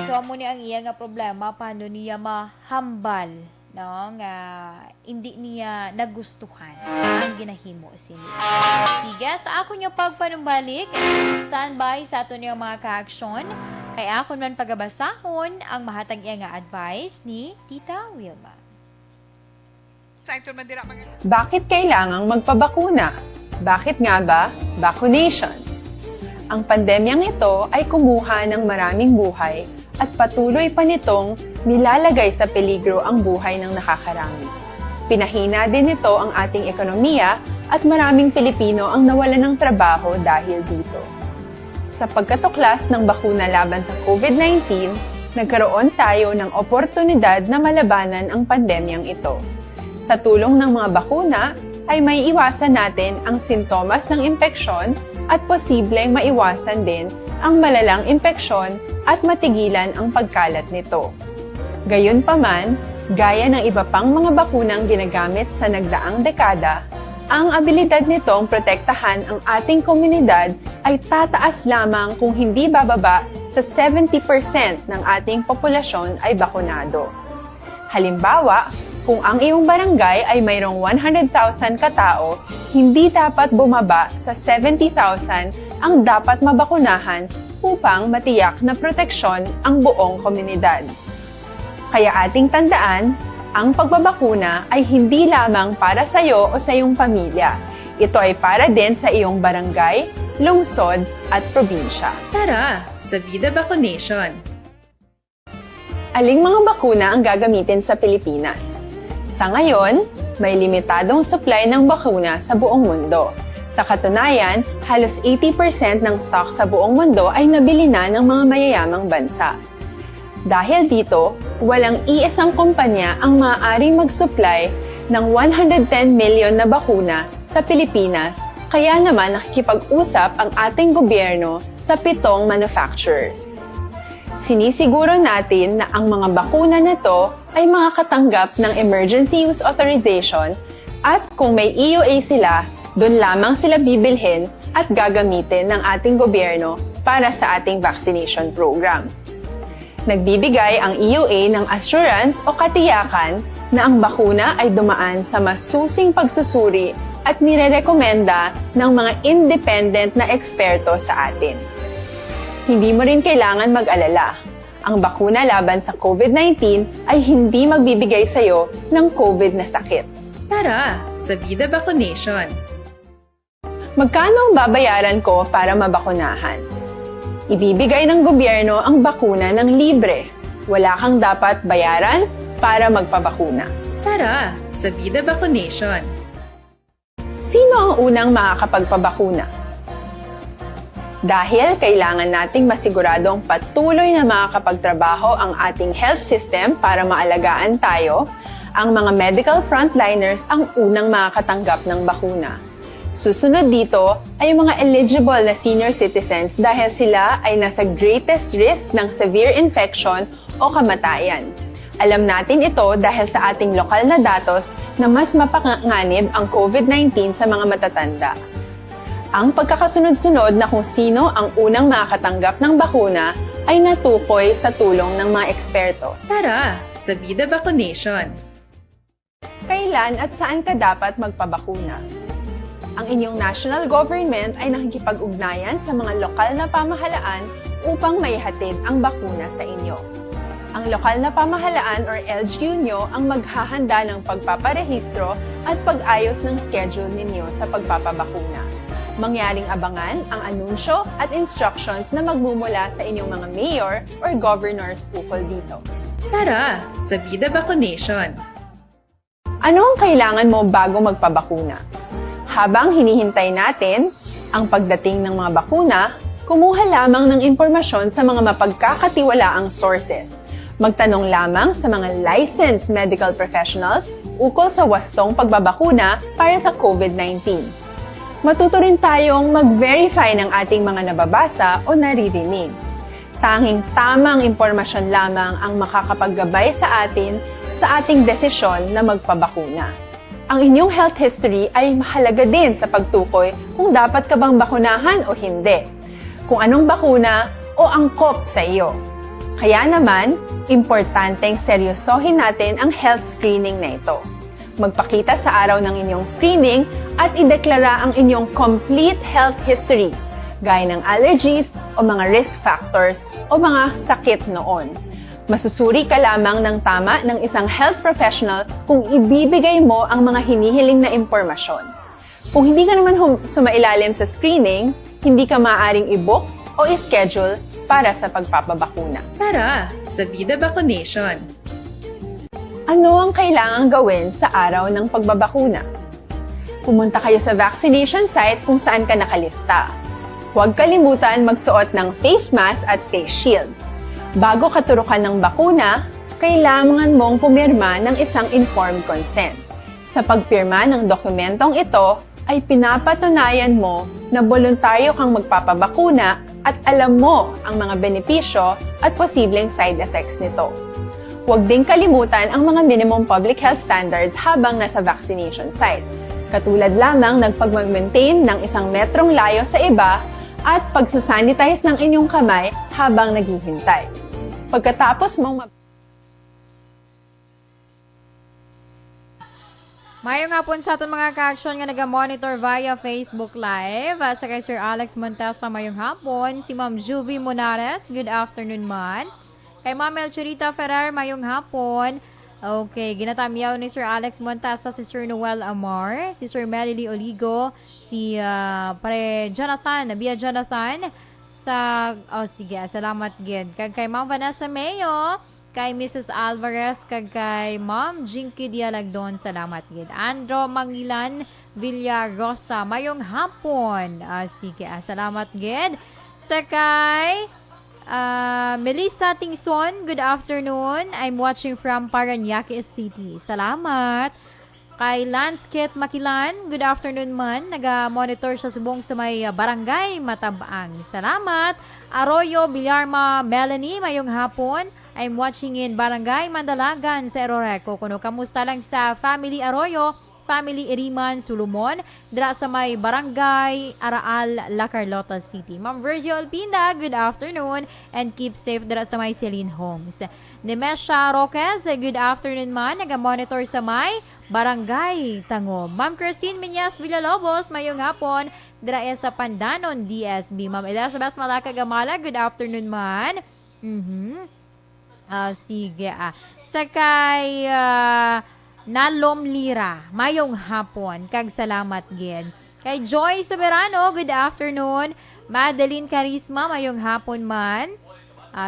So amo ni ang iya nga problema, paano niya mahambal, no, nga hindi niya nagustuhan ang ginahimo sini. Sige, sa ako niyo pagpanumbalik, standby sa ato niyo mga ka-aksyon, kay akon man pagabasahon ang mahatag iya nga advice ni Tita Wilma. Bakit kailangang magpabakuna? Bakit nga ba vaccination? Ang pandemyang ito ay kumuha ng maraming buhay at patuloy pa nitong nilalagay sa peligro ang buhay ng nakakarami. Pinahina din nito ang ating ekonomiya at maraming Pilipino ang nawalan ng trabaho dahil dito. Sa pagkatuklas ng bakuna laban sa COVID-19, nagkaroon tayo ng oportunidad na malabanan ang pandemyang ito. Sa tulong ng mga bakuna, ay may iwasan natin ang sintomas ng impeksyon at posibleng maiwasan din ang malalang impeksyon at matigilan ang pagkalat nito. Gayunpaman, gaya ng iba pang mga bakunang ginagamit sa nagdaang dekada, ang abilidad nitong protektahan ang ating komunidad ay tataas lamang kung hindi bababa sa 70% ng ating populasyon ay bakunado. Halimbawa, kung ang iyong barangay ay mayroong 100,000 katao, hindi dapat bumaba sa 70,000 ang dapat mabakunahan upang matiyak na proteksyon ang buong komunidad. Kaya ating tandaan, ang pagbabakuna ay hindi lamang para sa iyo o sa iyong pamilya. Ito ay para din sa iyong barangay, lungsod at probinsya. Tara, sa Vida Vaccination! Aling mga bakuna ang gagamitin sa Pilipinas? Sa ngayon, may limitadong supply ng bakuna sa buong mundo. Sa katunayan, halos 80% ng stock sa buong mundo ay nabili na ng mga mayayamang bansa. Dahil dito, walang iisang kumpanya ang maaaring mag-supply ng 110 million na bakuna sa Pilipinas, kaya naman nakikipag-usap ang ating gobyerno sa 7 manufacturers. Sinisiguro natin na ang mga bakuna nito ay makakatanggap ng Emergency Use Authorization at kung may EUA sila, doon lamang sila bibilhin at gagamitin ng ating gobyerno para sa ating vaccination program. Nagbibigay ang EUA ng assurance o katiyakan na ang bakuna ay dumaan sa masusing pagsusuri at nirerekomenda ng mga independent na eksperto sa atin. Hindi mo rin kailangan mag-alala. Ang bakuna laban sa COVID-19 ay hindi magbibigay sa'yo ng COVID na sakit. Tara sa Vida Vaccination! Magkano ang babayaran ko para mabakunahan? Ibibigay ng gobyerno ang bakuna ng libre. Wala kang dapat bayaran para magpabakuna. Tara sa Vida Vaccination! Sino ang unang makakapagpabakuna? Dahil kailangan nating masiguradong patuloy na makakapagtrabaho ang ating health system para maalagaan tayo, ang mga medical frontliners ang unang makakatanggap ng bakuna. Susunod dito ay mga eligible na senior citizens dahil sila ay nasa greatest risk ng severe infection o kamatayan. Alam natin ito dahil sa ating lokal na datos na mas mapanganib ang COVID-19 sa mga matatanda. Ang pagkakasunod-sunod na kung sino ang unang makakatanggap ng bakuna ay natukoy sa tulong ng mga eksperto. Tara sa Vida Vaccination! Kailan at saan ka dapat magpabakuna? Ang inyong national government ay nakikipag-ugnayan sa mga lokal na pamahalaan upang maihatid ang bakuna sa inyo. Ang lokal na pamahalaan or LGU nyo ang maghahanda ng pagpaparehistro at pag-ayos ng schedule ninyo sa pagpapabakuna. Mangyaring abangan ang anunsyo at instructions na magmumula sa inyong mga mayor or governors ukol dito. Tara sa Vida Vaccination! Ano ang kailangan mo bago magpabakuna? Habang hinihintay natin ang pagdating ng mga bakuna, kumuha lamang ng impormasyon sa mga mapagkakatiwalaang sources. Magtanong lamang sa mga licensed medical professionals ukol sa wastong pagbabakuna para sa COVID-19. Matuto rin tayong mag-verify ng ating mga nababasa o naririnig. Tanging tamang impormasyon lamang ang makakapaggabay sa atin sa ating desisyon na magpabakuna. Ang inyong health history ay mahalaga din sa pagtukoy kung dapat ka bang bakunahan o hindi, kung anong bakuna o angkop sa iyo. Kaya naman, importanteng seryosohin natin ang health screening na ito. Magpakita sa araw ng inyong screening at ideklara ang inyong complete health history, gaya ng allergies o mga risk factors o mga sakit noon. Masusuri ka lamang ng tama ng isang health professional kung ibibigay mo ang mga hinihiling na impormasyon. Kung hindi ka naman sumailalim sa screening, hindi ka maaaring i-book o i-schedule para sa pagpapabakuna. Tara sa Vida Vaccination! Ano ang kailangang gawin sa araw ng pagbabakuna? Pumunta kayo sa vaccination site kung saan ka nakalista. Huwag kalimutan magsuot ng face mask at face shield. Bago katurukan ng bakuna, kailangan mong pumirma ng isang informed consent. Sa pagpirma ng dokumentong ito, ay pinapatunayan mo na voluntaryo kang magpapabakuna at alam mo ang mga benepisyo at posibleng side effects nito. Huwag ding kalimutan ang mga minimum public health standards habang nasa vaccination site. Katulad lamang nagpag-maintain ng 1 metrong layo sa iba at pagsasanitize ng inyong kamay habang naghihintay. Pagkatapos mong Mayong hapon sa aton mga ka-action nga naga-monitor via Facebook Live. Sa kay Sir Alex Montesa, mayong hapon. Si Ma'am Juvie Monares, good afternoon man. Kay Ma'am Elchurita Ferrer, mayong hapon. Okay, ginatamiyaw ni Sir Alex Montesa, si Sir Noel Amar, si Sir Melily Oligo, si Pare Jonathan, Bia Jonathan, sige, salamat gid. Kay Ma'am Vanessa Mayo, kay Mrs. Alvarez, kay Ma'am Jinky Dialagdon, salamat gid. Andro Mangilan Villarosa, mayong hapon. Sige, salamat gid. Sa kay Melissa Tingson, good afternoon. I'm watching from Parañaque City. Salamat. Kay Lance Kit Makilan, good afternoon man. Naga-monitor sa subong sa may barangay Matabang. Salamat. Arroyo Villarma Melanie, mayong hapon. I'm watching in Barangay Mandalagan sa Eroreco. Kuno kamusta lang sa Family Arroyo Family Iriman Sulumon, dira sa may Barangay Araal, La Carlota City. Ma'am Virgil Alpinda, good afternoon and keep safe dira sa may Celine Homes. Nemesha Roques, good afternoon man, naga-monitor sa may Barangay Tango. Ma'am Christine Minyas Villalobos, mayong hapon, dira sa Pandanon, DSB. Ma'am Elizabeth Malaka Gamala, good afternoon man. Sige. Sakay Nalom Lira, mayong hapon, kag salamat gid. Kay Joy Soberano, good afternoon. Madeline Carisma, mayong hapon man.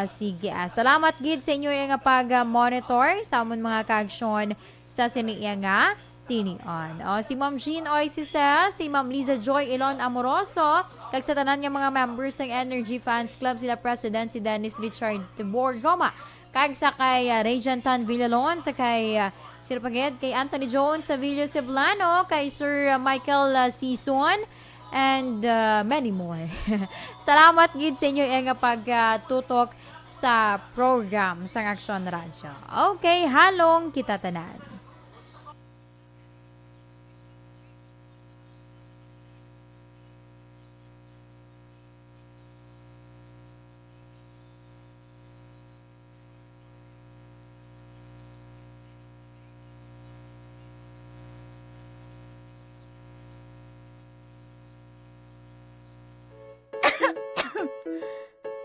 Sige. Salamat gid sa inyo yung pag-monitor sa amon mga kaaksyon sa siniya nga tinion. Si Ma'am Jean Oisisel, si Ma'am Liza Joy Ilon Amoroso, kag sa tanan nga mga members ng Energy Fans Club, sila President si Dennis Richard Tibor Goma, kag sa kay Regentan Villalon, sa kay Sir Paged, kay Anthony Jones sa Villa Ceblano, kay Sir Michael Sison, and many more. Salamat gid sa inyo nga pagtutok sa program sa Action Radio. Okay, halong kita tanan.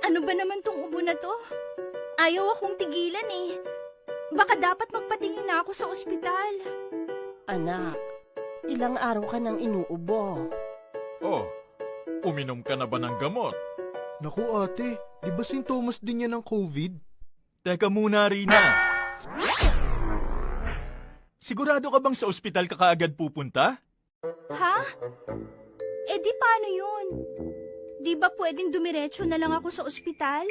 Ano ba naman tong ubo na to? Ayaw akong tigilan eh. Baka dapat magpatingin na ako sa ospital. Anak, ilang araw ka nang inuubo. Oh, uminom ka na ba ng gamot? Naku ate, di ba sintomas din yan ng COVID? Teka muna, Rina. Sigurado ka bang sa ospital ka kaagad pupunta? Ha? Eh di paano yun? Di ba pwedeng dumiretso na lang ako sa ospital?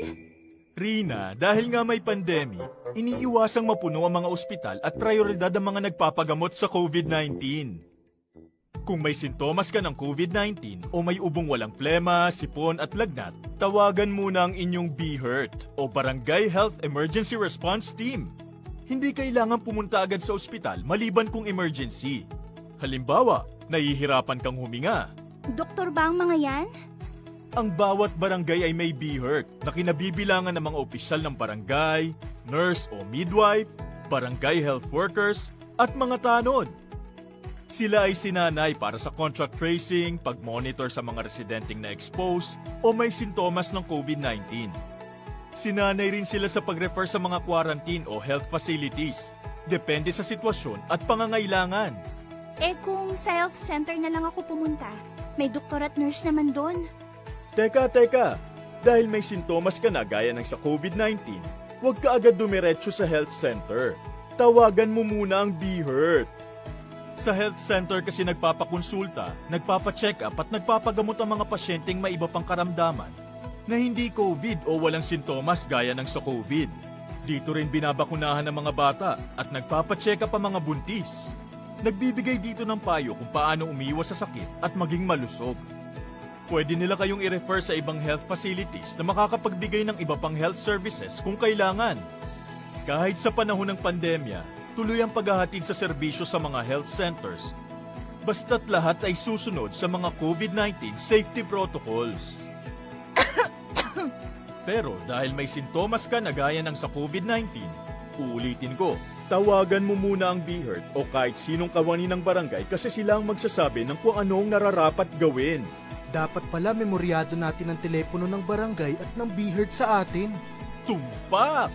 Rina, dahil nga may pandemic, iniiwasang mapuno ang mga ospital at prioridad ang mga nagpapagamot sa COVID-19. Kung may sintomas ka ng COVID-19 o may ubong walang plema, sipon at lagnat, tawagan muna ang inyong BHERT o Barangay Health Emergency Response Team. Hindi kailangan pumunta agad sa ospital maliban kung emergency. Halimbawa, nahihirapan kang huminga. Doktor ba ang mga yan? Ang bawat barangay ay may BHERT na kinabibilangan ng mga opisyal ng barangay, nurse o midwife, barangay health workers, at mga tanod. Sila ay sinanay para sa contact tracing, pag-monitor sa mga residenteng na-expose o may sintomas ng COVID-19. Sinanay rin sila sa pag-refer sa mga quarantine o health facilities, depende sa sitwasyon at pangangailangan. Eh kung sa health center na lang ako pumunta, may doktor at nurse naman doon. Teka. Dahil may sintomas ka na gaya ng sa COVID-19, huwag ka agad dumiretso sa health center. Tawagan mo muna ang BHERT. Sa health center kasi nagpapakonsulta, nagpapacheck up at nagpapagamot ang mga pasyenteng may iba pang karamdaman na hindi COVID o walang sintomas gaya ng sa COVID. Dito rin binabakunahan ng mga bata at nagpapacheck up ang mga buntis. Nagbibigay dito ng payo kung paano umiwas sa sakit at maging malusog. Pwede nila kayong i-refer sa ibang health facilities na makakapagbigay ng iba pang health services kung kailangan. Kahit sa panahon ng pandemya, tuloy ang paghahatid sa serbisyo sa mga health centers. Basta't lahat ay susunod sa mga COVID-19 safety protocols. Pero dahil may sintomas ka na gaya ng sa COVID-19, uulitin ko, tawagan mo muna ang BHERT o kahit sinong kawani ng barangay kasi sila ang magsasabi ng kung anong nararapat gawin. Dapat pala memoryado natin ang telepono ng barangay at ng BHERT sa atin. Tumpak!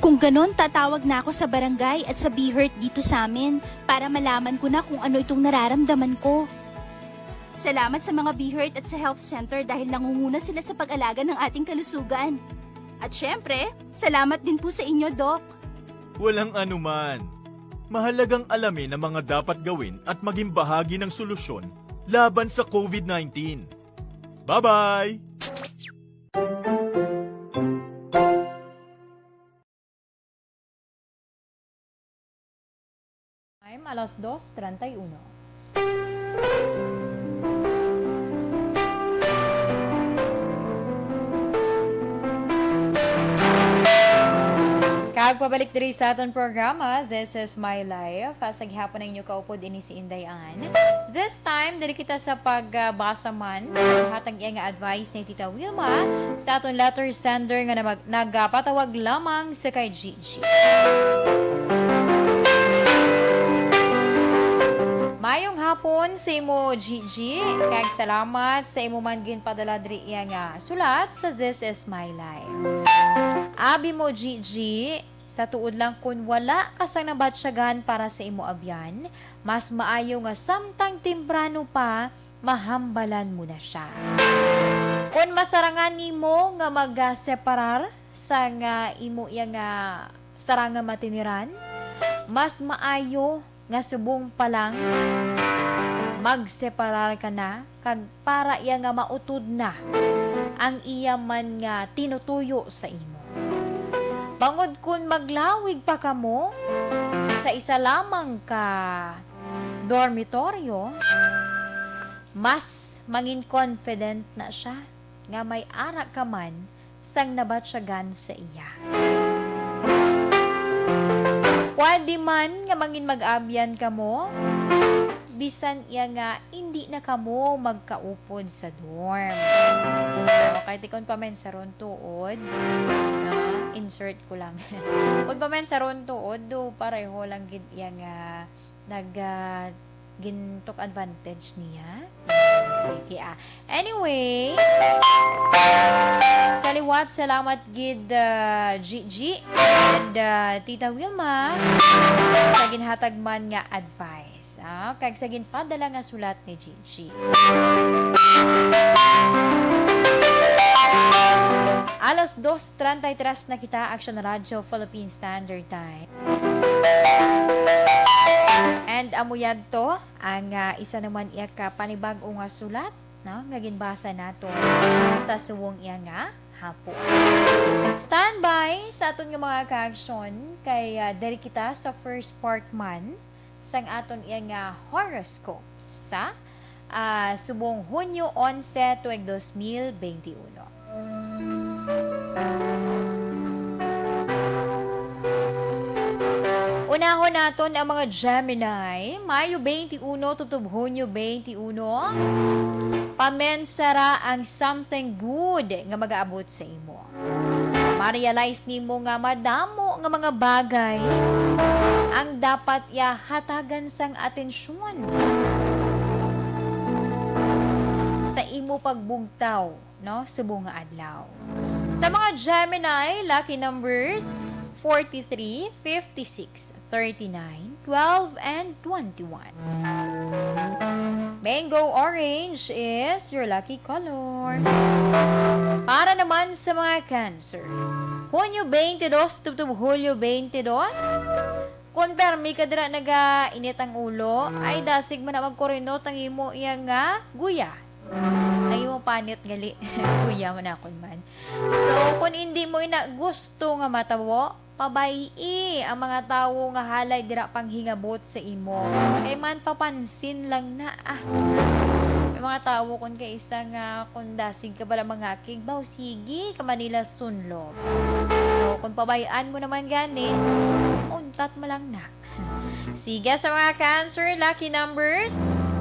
Kung ganon, tatawag na ako sa barangay at sa BHERT dito sa amin para malaman ko na kung ano itong nararamdaman ko. Salamat sa mga BHERT at sa health center dahil nangunguna sila sa pag-alaga ng ating kalusugan. At syempre, salamat din po sa inyo, Doc. Walang anuman. Mahalagang alamin ang mga dapat gawin at maging bahagi ng solusyon laban sa COVID-19. Bye-bye! Time, 2:31. Pabalik diri sa aton programa, This is My Life. Sa gihapon na inyo kaupod ini si Inday Ann. This time, dali kita sa pagbasa man, hatag iya nga advice ni Tita Wilma sa aton letter sender nga nagpatawag lamang sa kay Gigi. Mayong hapon sa imo, Gigi. Kag salamat sa imo man ginpadala diri iya nga sulat sa This is My Life. Abi mo, Gigi, sa tuod lang kung wala ka sa nabatsyagan para sa imo abyan, mas maayo nga samtang timbrano pa, mahambalan mo na siya. Kung masarangan nimo nga mag-separar sa nga imo iya nga saranga matiniran, mas maayo nga subong pa lang magseparar ka na kag para iya nga mautod na ang iya man nga tinutuyo sa imo. Bangod kun maglawig pa kamo sa isa lamang ka dormitoryo, mas mangin confident na siya nga may ara ka man sang nabatsyagan sa iya. Pwede man nga mangin mag-abyan kamo, bisan iya nga hindi na kamo magkaupod sa dorm. Okay, tikon pa men sa ron tuod. Insert ko lang. Kung pa men sa ron tuod, do pareho lang gid iya nga gintok advantage niya. Sige Anyway, sa liwat, salamat gid Gigi and Tita Wilma sa ginhatag man nga advice. Kag sa ginpadala nga sulat ni Gigi. Alas 2:33 na kita, Action Radio Philippine Standard Time. And amuyad to, ang isa naman iya ka panibag-o nga sulat, no? Nga ginbasa nato sa suwong iya nga hapon. Standby sa aton nga mga ka-action, kay dari kita sa first part man, sang aton iya nga horoscope sa subong Hunyo 11, tuig 2021. Unahon naton ang mga Gemini, Mayo 21 tubtob Hunyo 21. Pamensara ang something good nga mag-aabot sa imo. Ma-realize nimo nga madamo nga mga bagay ang dapat hatagan sang atensyon sa imo pagbugtaw, no, subong nga adlaw. Sa mga Gemini, lucky numbers 43, 56, 39, 12, and 21. Mango orange is your lucky color. Para naman sa mga Cancer, Hunyo 22 tubtob Hulyo 22. Kung permi ka dira naga-init ang ulo, ay dasig man na magkorinot ang imo iya nga guya. Ang imo panit gali. Guya man akon man. So, kung hindi mo ina gusto nga matawo, pabayi ang mga tawo nga halay dira pang hingabot sa imo. Kay man papansin lang na may mga tawo kun kay isa nga kung dasig ka bala mga kigbaw sige ka Manila sunlob. So kung pabayaan mo naman gani, untat mo lang na. Sige sa mga Cancer, lucky numbers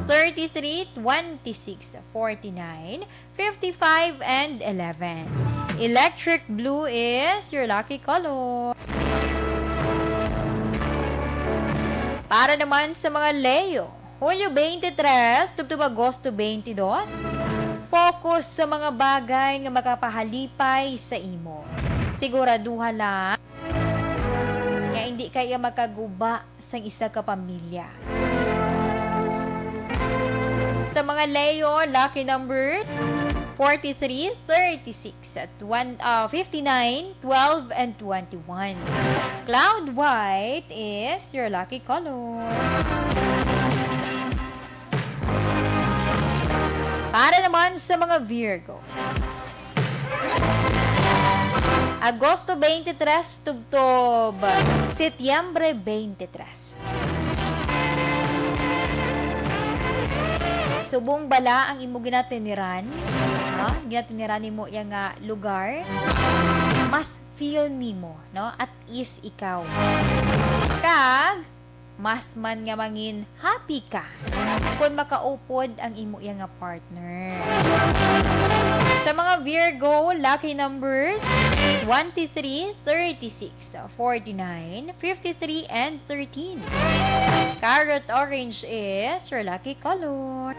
33, 26, 49, 55, and 11. Electric blue is your lucky color. Para naman sa mga Leo, Hulyo 23, tubtob Agosto 22, focus sa mga bagay nga makapahalipay sa imo. Siguraduha lang nga hindi kaya makaguba sa isa ka pamilya. Sa mga Leo, lucky number 43, 36, at 59, 12, and 21. Cloud white is your lucky color. Para naman sa mga Virgo, Agosto 23, tubtob Setyembre 23. Subong bala ang imo ginatiniran, ginatiniran nimo yang lugar, mas feel nimo, no? At is ikaw. Kag mas man nga mangin happy ka kung makaupod ang imo nga partner. Sa mga Virgo, lucky numbers 23, 36, 49, 53, and 13. Carrot orange is your lucky color.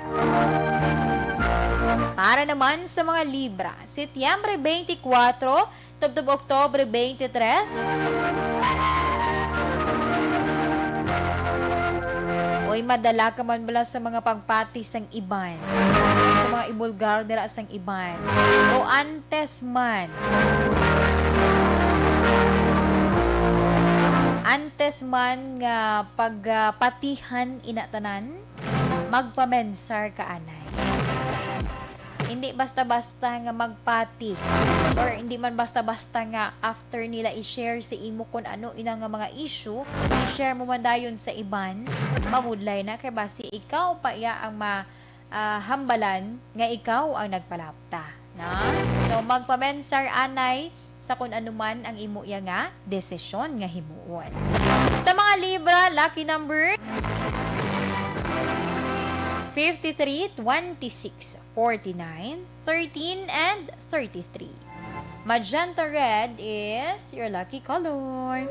Para naman sa mga Libra, Setyembre 24, tubtob Oktobre 23, oy madala ka man bala sa mga pagpati sang iban, sa mga ibulgar dira sang iban, o antes man nga pagpatihan inatanan, magpamensar ka anay. Hindi basta-basta nga magpati or hindi man basta-basta nga after nila i-share sa imo kung ano ina nga mga issue, i-share mo man dayon sa iban, mamudlay na kay basi ikaw pa iya ang hambalan nga ikaw ang nagpalapta, na? So magpamensar anay sa kung ano man ang imo iya nga desisyon nga himuon. Sa mga Libra, lucky number 53, 26, 49, 13, and 33. Magenta red is your lucky color.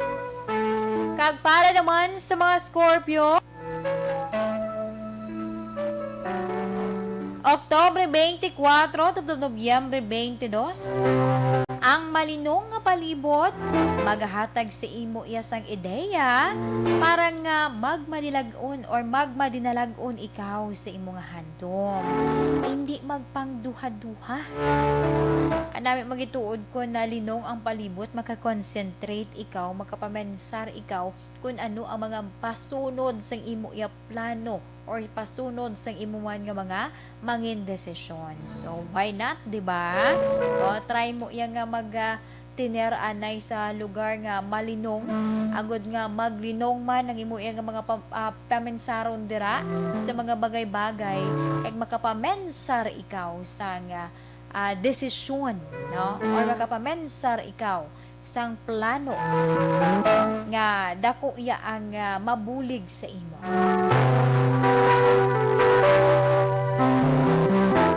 Kag para naman sa mga Scorpio, Oktobre 24 to Nobyembre 22, ang malinong nga palibot maghahatag sa imo iyasang ideya para nga magmadilagon or magmadinalagon ikaw sa imo nga handom. Hindi magpangduha-duha. Kanami magituod ko na linong ang palibot, makakonsentrate ikaw, makapamensar ikaw kung ano ang mga pasunod sa imo iya plano or pasunod sa imo man nga mga mangin desisyon. So, why not, di ba? O, try mo yan nga tiner anay sa lugar nga malinong, agod nga maglinong man ang imo yan nga mga pamensaron dira sa mga bagay-bagay, kag makapamensar ikaw sa nga desisyon, no? Or makapamensar ikaw sang plano nga dako iya ang mabulig sa imo.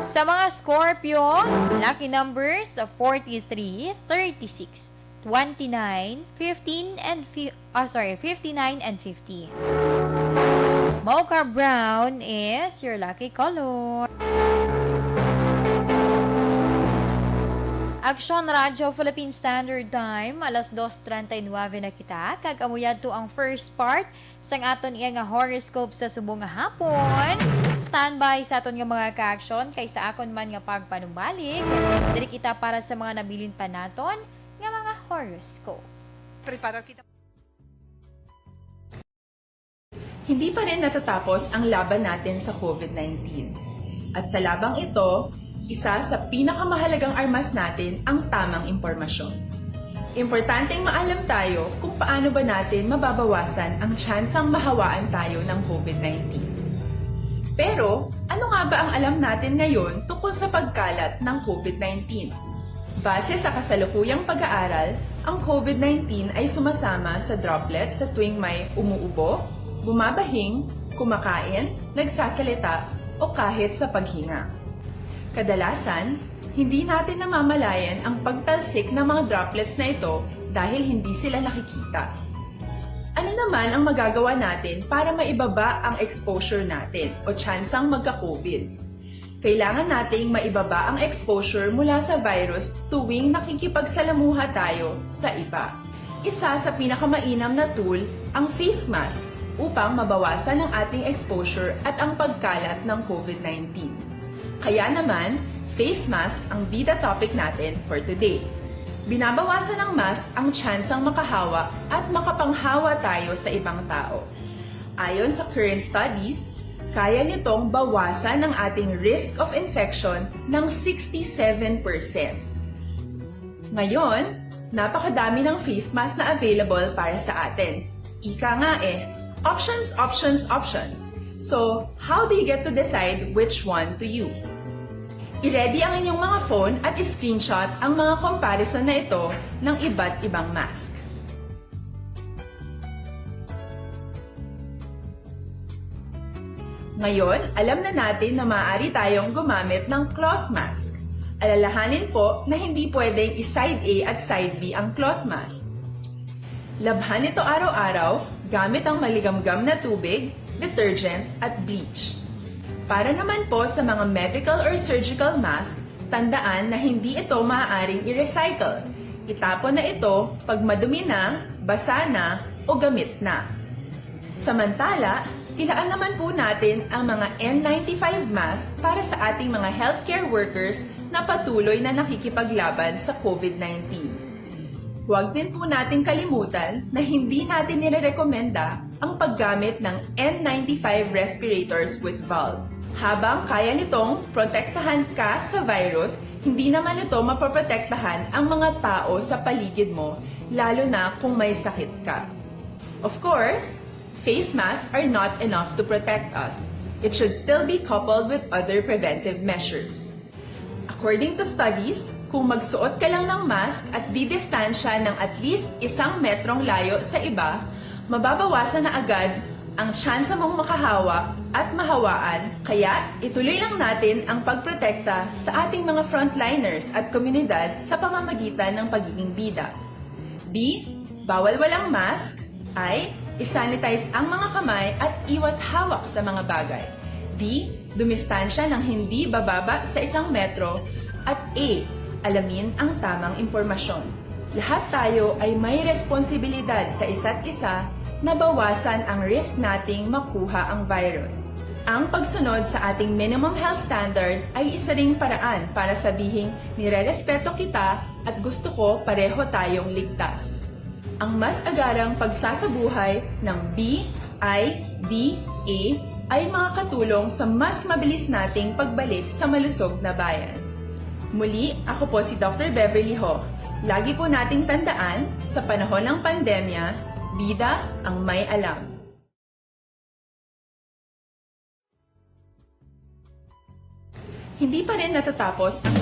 Sa mga Scorpio, lucky numbers 43, 36, 29, 15, and 59 and 50. Mocha brown is your lucky color. Aksyon Radyo Philippine Standard Time, alas 2:39 na kita. Kag-amuyad to ang first part sang aton iya nga horoscope sa subong nga hapon. Standby sa aton nga mga ka-aksyon kay sa akon man nga pagpanumbalik. Diri kita para sa mga nabilin pa naton nga mga horoscope. Prepara kita. Hindi pa rin natatapos ang laban natin sa COVID-19. At sa labang ito, isa sa pinakamahalagang armas natin ang tamang impormasyon. Importanteng maalam tayo kung paano ba natin mababawasan ang tsansang mahawaan tayo ng COVID-19. Pero, ano nga ba ang alam natin ngayon tungkol sa pagkalat ng COVID-19? Base sa kasalukuyang pag-aaral, ang COVID-19 ay sumasama sa droplets sa tuwing may umuubo, bumabahing, kumakain, nagsasalita, o kahit sa paghinga. Kadalasan, hindi natin namamalayan ang pagtalsik ng mga droplets na ito dahil hindi sila nakikita. Ano naman ang magagawa natin para maibaba ang exposure natin o tsansang magka-COVID? Kailangan nating maibaba ang exposure mula sa virus tuwing nakikipagsalamuha tayo sa iba. Isa sa pinakamainam na tool ang face mask upang mabawasan ang ating exposure at ang pagkalat ng COVID-19. Kaya naman, face mask ang bida topic natin for today. Binabawasan ng mask ang tsansang makahawa at makapanghawa tayo sa ibang tao. Ayon sa current studies, kaya nitong bawasan ang ating risk of infection ng 67%. Ngayon, napakadami ng face mask na available para sa atin. Ika nga options, options, options. So, how do you get to decide which one to use? I-ready ang inyong mga phone at i-screenshot ang mga comparison na ito ng iba't ibang mask. Ngayon, alam na natin na maaari tayong gumamit ng cloth mask. Alalahanin po na hindi pwedeng i-side A at side B ang cloth mask. Labhan ito araw-araw gamit ang maligamgam na tubig, detergent at bleach. Para naman po sa mga medical or surgical mask, tandaan na hindi ito maaaring i-recycle. Itapon na ito pag madumi na, basa na o gamit na. Samantala, ilaan naman po natin ang mga N95 mask para sa ating mga healthcare workers na patuloy na nakikipaglaban sa COVID-19. Huwag din po nating kalimutan na hindi natin nirerekomenda ang paggamit ng N95 respirators with valve. Habang kaya nitong protektahan ka sa virus, hindi naman ito mapoprotektahan ang mga tao sa paligid mo, lalo na kung may sakit ka. Of course, face masks are not enough to protect us. It should still be coupled with other preventive measures. According to studies, kung magsuot ka lang ng mask at didistansya ng at least 1 metrong layo sa iba, mababawasan na agad ang tsansa mong makahawa at mahawaan. Kaya ituloy lang natin ang pagprotekta sa ating mga frontliners at komunidad sa pamamagitan ng pagiging bida. B. Bawal walang mask. I. I-sanitize ang mga kamay at iwas hawak sa mga bagay. D. Dumistansya ng hindi bababa sa 1 metro. At A. Alamin ang tamang impormasyon. Lahat tayo ay may responsibilidad sa isa't isa na bawasan ang risk nating makuha ang virus. Ang pagsunod sa ating minimum health standard ay isa ring paraan para sabihing nirerespeto kita at gusto ko pareho tayong ligtas. Ang mas agarang pagsasabuhay ng B, I, D, A ay makakatulong sa mas mabilis nating pagbalik sa malusog na bayan. Muli, ako po si Dr. Beverly Ho. Lagi po nating tandaan, sa panahon ng pandemya, bida ang may alam. Hindi pa rin natatapos ang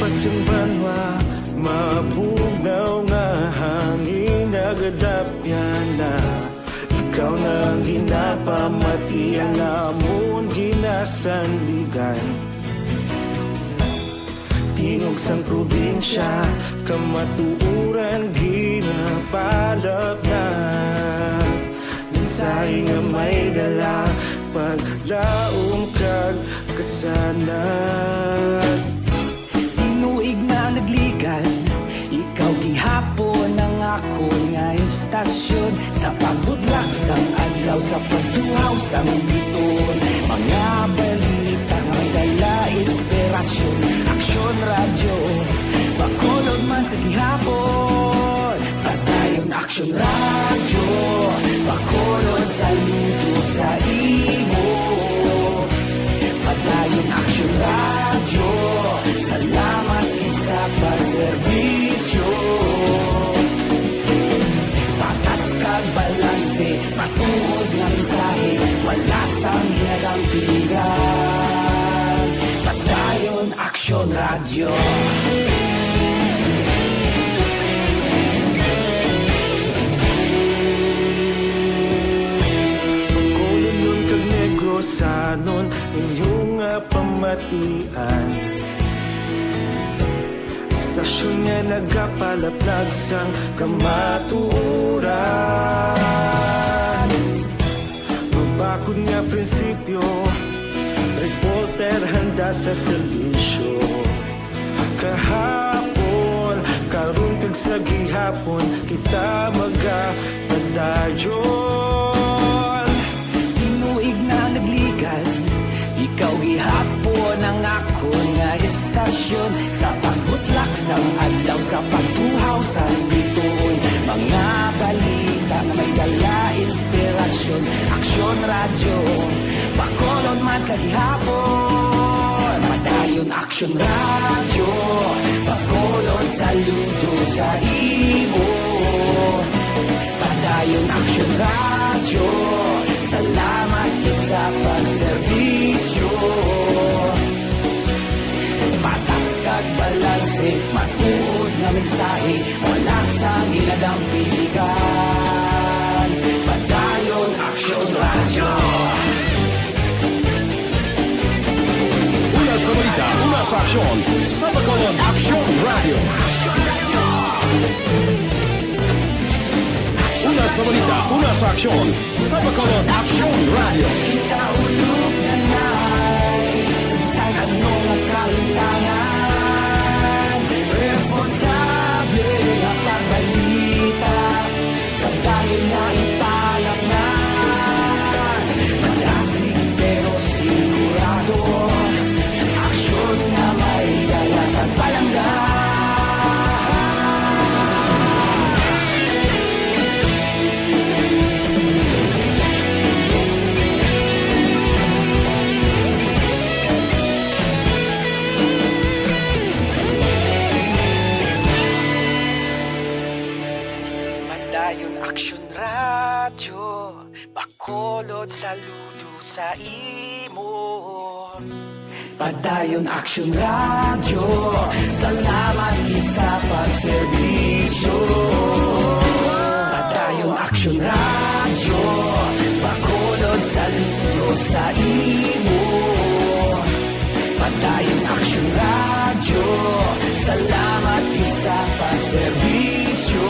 Pagpapas yung banwa, mabugnaw nga hangin nagadapyan na. Ikaw na ang ginapamati ang amon ginasandigan. Tingog sang probinsya, kamatuuran ginapalap na. Minsay nga may dala, paglaom kag kasanat. Tinuig na nagligan, ikaw gihapon ang ako nga istasyon. Sa pagbudlak sang adlaw, sa pagtuhaw sang biton. Mga balita may dala inspirasyon. Aksyon radyo, bakolod man sa gihapon. Padayon aksyon radyo, bakolod sa luto sa imo. Padayon aksyon radyo, salamat sa pagserbisyo. Patas kag balanse, patuod ng mensahe, wala sang hinagang pilihan. Padayon aksyon radyo. Pagkulong nun kag negro sanon, inyong pamatian. Stasyon nga nagapalaplag sang kamatuuran. Mabakod nga prinsipyo, reporter handa sa serbisyo. Kahapon, karong kag sa gihapon, kita magapadayon. Tinuig na nagligan, ikaw gihapon ang ako nga istasyon. Sa pagbutlak sang adlaw, sa pagtuhaw sang biton. Mga balita na may dala inspirasyon. Aksyon radyo, bakolod man sa gihapon. Padayon aksyon radyo, bakolod saludo sa imo. Padayon Padayon Action Radio, salamat kit sa pagserbisyo. Patas kag balanse, matuod nga mensahe, wala sa ginadang piligan. Padayon Action Radio. Una sa balita, una sa aksyon, sa Bacolod Action Radio. Una sa balita, una sa aksyon, sa Bacolod Action Radio. Kita ulog na na'y sagsang anong nagkahintangan. Responsable na pagbalita, kagaya na ipalak na. Malasig pero sigurado, aksyon na may dalat at palangga. Padayon Action Radio, Bacolod saludo sa imo. Padayon Action Radio, salamat kit sa pagserbisyo. Padayon Action Radio, Bacolod saludo sa imo. Padayon Action Radio, salamat kit sa pagserbisyo.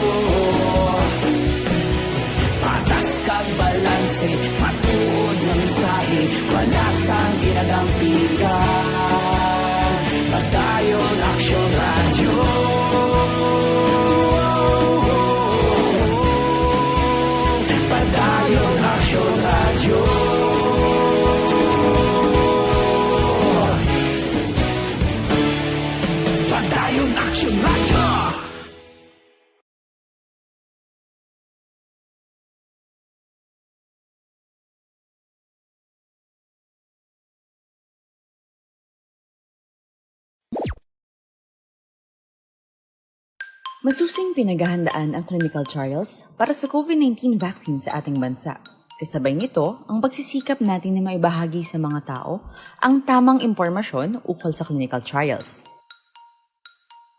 Patas kag balanse, matuod nga mensahe, wala sang ginadampigan. Padayon Action Radio. Padayon Action Radio. Padayon Action Radio. Masusing pinaghahandaan ang clinical trials para sa COVID-19 vaccine sa ating bansa. Kasabay nito, ang pagsisikap natin na maibahagi sa mga tao ang tamang impormasyon ukol sa clinical trials.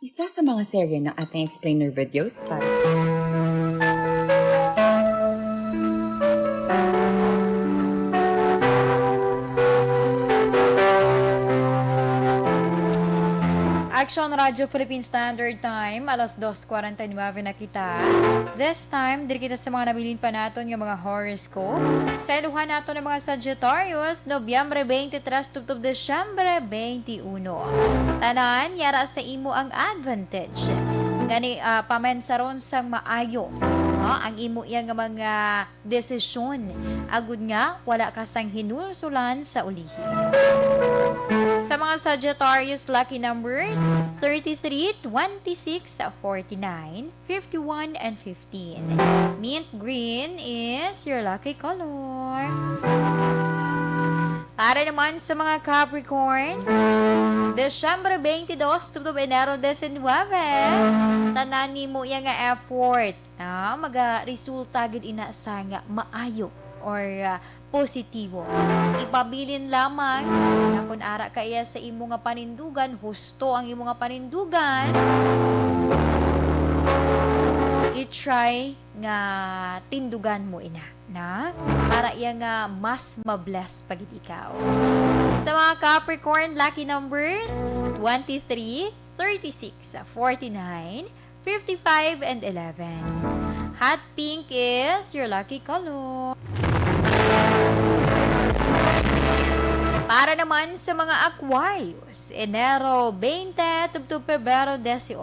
Isa sa mga serye ng ating explainer videos para Action Radio Philippine Standard Time, alas 2:49 na kita. This time, diri kita sa mga nabilin pa naton nga mga horoscope. Sa iluhan nato ng mga Sagittarius, Nobyembre 23 tubtob Desyembre 21. Tanan, yara sa imo ang advantage. Gani, pamensaron sang maayo. Ang imo iya nga mga desisyon. Agud nga, wala ka sang hinulsulan sa ulihi. Sa mga Sagittarius, lucky numbers 33, 26, 49, 51, and 15. Mint green is your lucky color. Para naman sa mga Capricorn, Desyembre 22, tubtob Enero 19, tanan mo iya nga effort. Maga-resulta gid ina sa nga maayo or positibo. Ipabilin lamang na kung ara kaya sa imo nga panindugan, husto ang imo nga panindugan, i-try nga tindugan mo ina na para iya nga mas mabless pagid ikaw. Sa mga Capricorn, lucky numbers 23, 36, 49, 55, and 11. Hot pink is your lucky color. Para naman sa mga Aquarius, Enero 20 tubtob Pebrero 18.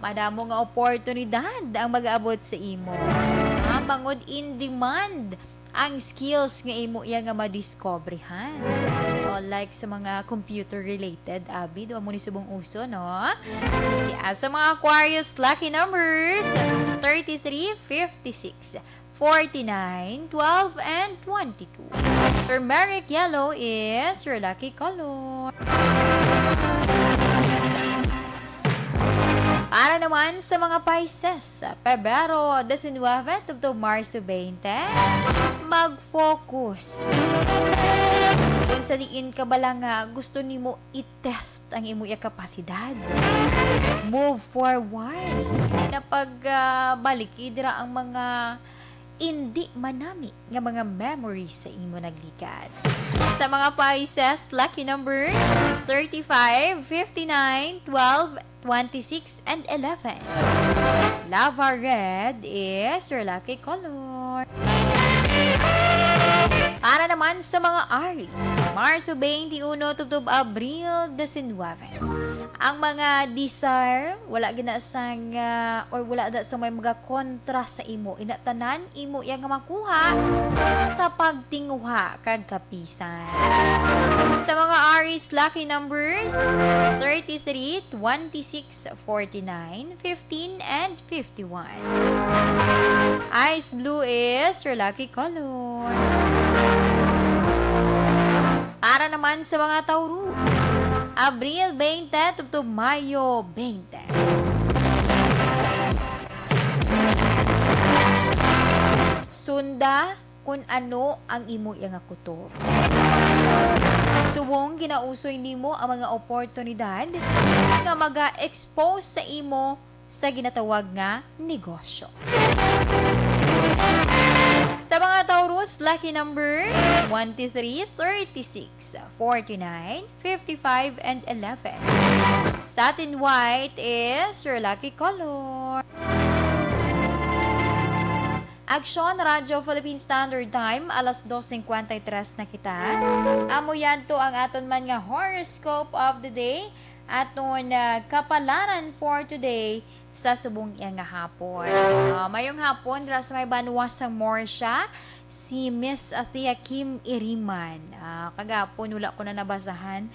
Madamo nga oportunidad ang mag-aabot sa imo. Bangod in demand ang skills nga imo iya nga madiskobrehan. Like sa mga computer related, abi, do mo ni subong uso, no? Sige, sa mga Aquarius, lucky numbers 33, 56, 49, 12, and 22. Turmeric yellow is your lucky color. Para naman sa mga Pisces, sa Pebrero 19 to Marso 20, mag-focus. Kung sa diin ka ba lang gusto nimo i-test ang imo kapasidad. Move forward. Hindi na pagbalikidra ang mga hindi manami nga mga memories sa imo naglikad. Sa mga Pisces, lucky numbers 35, 59, 12, 26, and 11. Lava red is your lucky color. Para naman sa mga Aries, Marso 21 to Abril 19. Ang mga desire, wala ginasang or wala da sa may mga kontra sa imo. Inatanan imo yang makuha sa pagtinguha kag kapisan. Sa mga Aries, lucky numbers 33, 26, 49, 15, and 51. Ice blue is your lucky color. Para naman sa mga Taurus, Abril 20 to Mayo 20. Sunda kung ano ang imo yang kutob. Subong ginausoy nimo ang mga oportunidad nga maga-expose sa imo sa ginatawag nga negosyo. Sa mga Taurus, lucky numbers 23, 36, 49, 55, and 11. Satin white is your lucky color. Aksyon, Radyo Philippine Standard Time, alas 2:53 na kita. Amo yan to ang aton man nga horoscope of the day. Aton kapalaran for today sa subong yang nga hapon. Mayong hapon, sa may banwasang Morsha, si Miss Athea Kim Iriman. Kagapon, wala ko na nabasahan.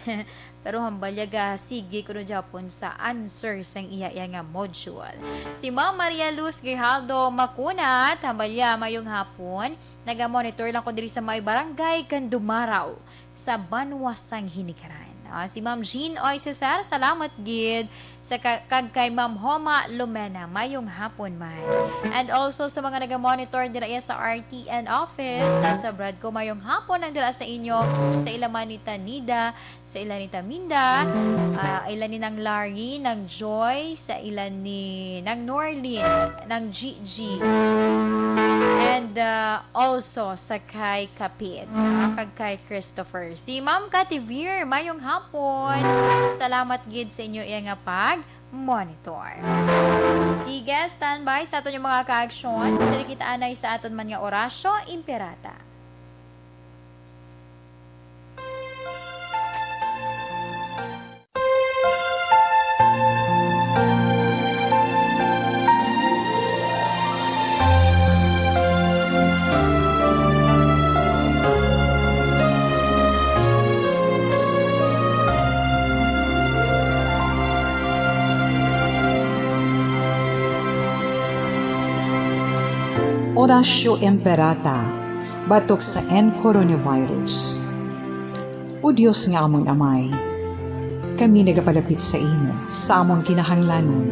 Pero hambalyaga, sige ko na Japon sa answer sang iya nga module. Si Ma'am Maria Luz Grijaldo Makunat, hambalya, mayong hapon, naga-monitor lang ko diri sa may barangay Kandumaraw sa banwasang Hinikaran. Si Ma'am Jean Oy Cesar, salamat gid sa kag kay Ma'am Homa Lumena, mayong hapon man. And also sa mga naga-monitor dira sa RTN office, sa Bradco, mayong hapon ang dira sa inyo, sa ilaman ni Tanida, sa ilan ni Taminda, ilan ni nang Larry, nang Joy, sa ilan ni nang Norlin, nang Gigi. And also sa kay Kapit, kag kay Christopher. Si Ma'am Kativir, mayong hapon. Salamat gid sa inyo nga pag-monitor. Sige, standby sa aton yung mga ka-aksyon. Dali kita anay sa aton man nga orasyo, Imperata. Orasyo Imperata, batok sa coronavirus. O Diyos nga among amay, kami nagapalapit sa imo sa among kinahanglanon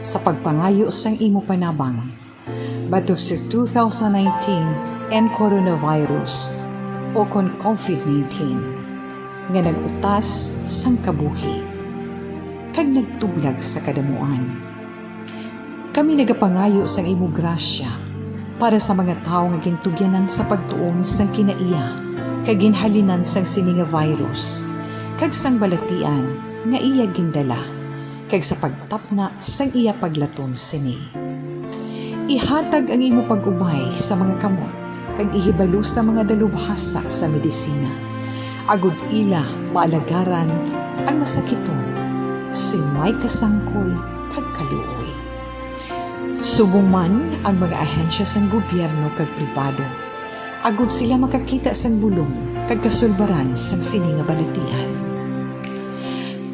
sa pagpangayo sang imo panabang batok sa 2019 coronavirus o kon COVID-19 nga nagutas sang kabuhi kag nagtublag sa kadamuan. Kami nagapangayo sang imo grasya para sa mga tao nga gintugyanan sa pagtuon sang kinaiya kag ginhalinan sang sini nga virus kag sang balatian nga iya gindala kag sa pagtapna sang iya paglaton sini. Ihatag ang imo pag-ubay sa mga kamot kag ihibalo sa mga dalubhasa sa medisina. Agud ila maalagaran ang masakiton si may kasangkol kag kaluoy. Subong man ang mga ahensya sang gobyerno kag pribado, agud sila makakita sang bulong kag kasulbaran sang sini nga balatian.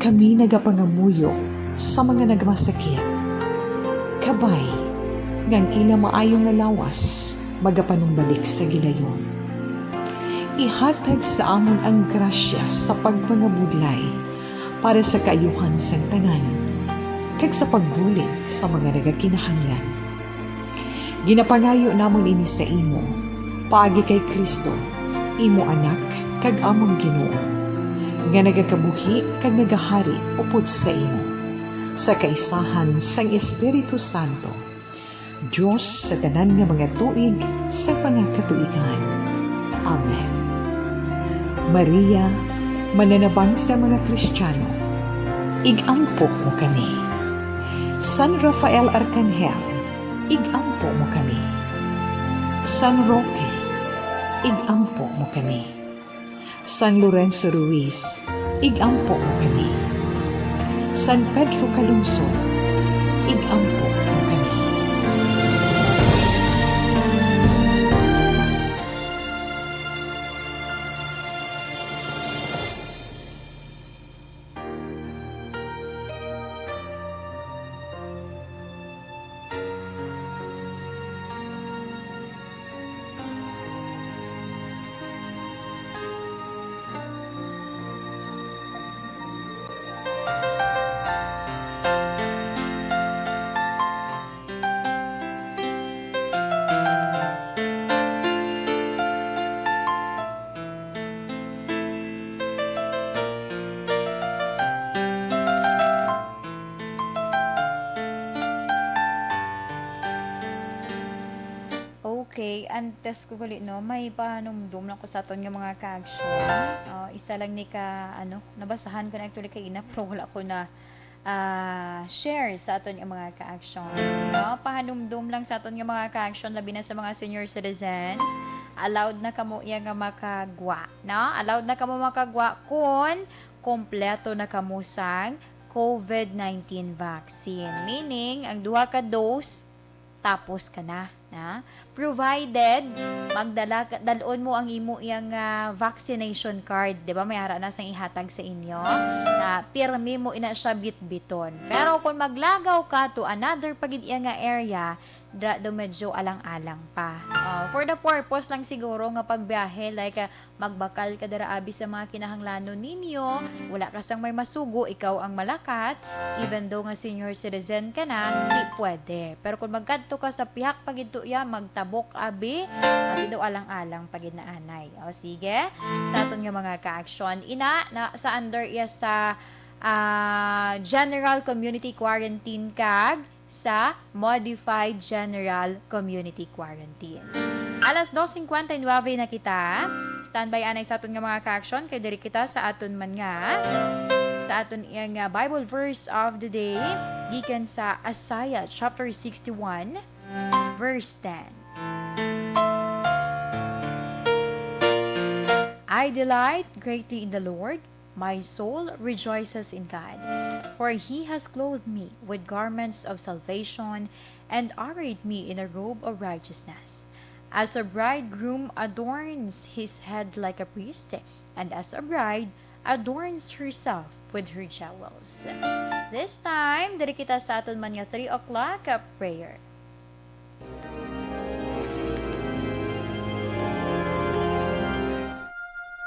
Kami nagapangamuyo sa mga nagmasakit. Kabay, ngang ila maayong nalawas, magapanumbalik sa gilayon. Ihatag sa amon ang grasya sa pagpangabudlay para sa kaayuhan sang tanan, kag sa pagbulig sa mga nagakinahanglan. Ginapangayo namon ini sa imo, paagi kay Kristo, imo anak kag among Ginoo, nga nagakabuhi kag nagahari upod sa imo, sa kaisahan sang Espiritu Santo, Diyos sa tanan nga mga tuig sa pangakatuigan. Amen. Maria, mananabang sa mga Kristiyano, igampok mo kami. San Rafael Arcangel, igampo mo kami. San Roque, igampo mo kami. San Lorenzo Ruiz, igampo mo kami. San Pedro Calungsod, igampo mo kami. Okay, antes ko gali no, may panumdum lang ko sa aton nga mga ka-action. Isa lang ni ka, nabasahan ko na actually kay ina, pero wala ko na share sa aton nga mga ka-action. No? Pahanumdum lang sa aton nga mga ka-action, labi na sa mga senior citizens. Allowed na kamo iya nga makagwa. No? Allowed na kamo makagwa kung kompleto na kamo sang COVID-19 vaccine. Meaning, ang 2 ka dose, tapos ka na. Provided dalon mo ang imo yang vaccination card, 'di ba? May ara na sang ihatag sa inyo na pirmi mo ina siya bitbiton. Pero kung maglagaw ka to another pagid nga area, do medyo alang-alang pa. For the purpose lang siguro nga pagbiyahe, like magbakal ka dara abi sa mga kinahanglanon ninyo, wala ka sang may masugo, ikaw ang malakat, even though nga senior citizen ka na, hindi pwede. Pero kung magkadto ka sa pihak pagid to ya, magtabok abi, pati daw alang-alang pagid na anay. O sige, sa aton nga mga ka-action, ina na sa under iya sa General Community Quarantine kag sa Modified General Community Quarantine. Alas 2:59 na kita. Standby anay sa aton nga mga ka-action kay diri kita sa aton man nga sa aton iyang Bible verse of the day gikan sa Isaiah chapter 61 verse 10. I delight greatly in the Lord. My soul rejoices in God, for He has clothed me with garments of salvation and arrayed me in a robe of righteousness. As a bridegroom adorns his head like a priest, and as a bride adorns herself with her jewels. This time, diri kita sa aton man nga 3 o'clock prayer.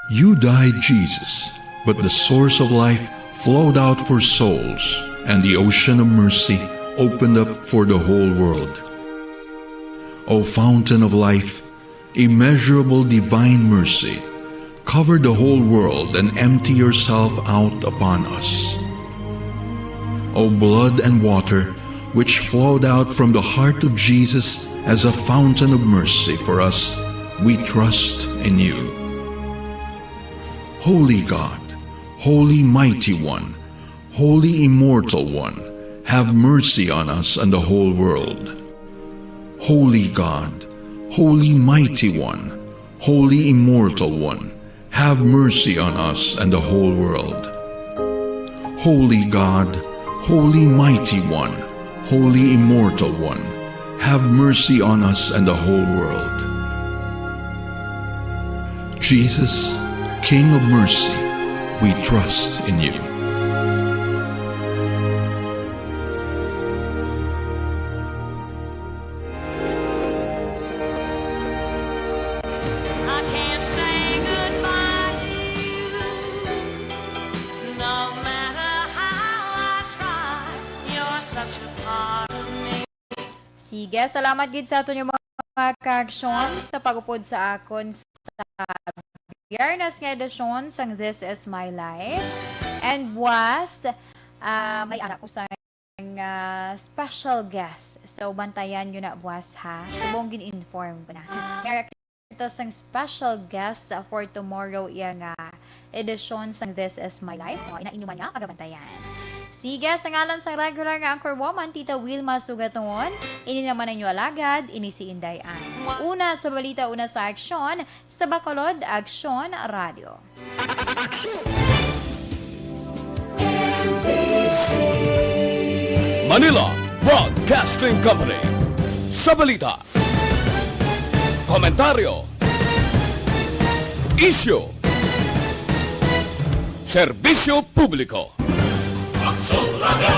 You died, Jesus, but the source of life flowed out for souls, and the ocean of mercy opened up for the whole world. O fountain of life, immeasurable divine mercy, cover the whole world and empty yourself out upon us. O blood and water, which flowed out from the heart of Jesus as a fountain of mercy for us, we trust in you. Holy God, Holy Mighty One, Holy Immortal One, have mercy on us and the whole world. Holy God, Holy Mighty One, Holy Immortal One, have mercy on us and the whole world. Holy God, Holy Mighty One, Holy Immortal One, have mercy on us and the whole world. Jesus, King of mercy, we trust in you. I can't say goodbye to you, no matter how I try. You're Sige, salamat gid sa ato yung mga ka-aksyon sa pagupod sa akon sa Biyernes nga edisyon sang This Is My Life. And was, may anak ko sa special guest. So, bantayan yun na buwas ha. Subong gin-inform ko na. Kaya ito sang special guest for tomorrow yung edisyon sang This Is My Life. O, inainuman niya, pagabantayan. Sige, sa ngalan sa regular nga anchor woman, Tita Wilma Sugaton, ini naman ninyo alagad, ini si Inday Ann. Una sa balita, una sa aksyon, sa Bacolod, Aksyon Radio. Manila Broadcasting Company. Sa balita, komentaryo, isyu, serbisyo publiko. Aksyon Radio.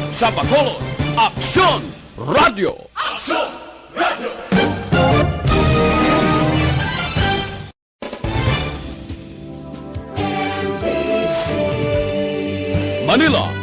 Sa Bacolod, Aksyon Radio. Aksyon Radio. Manila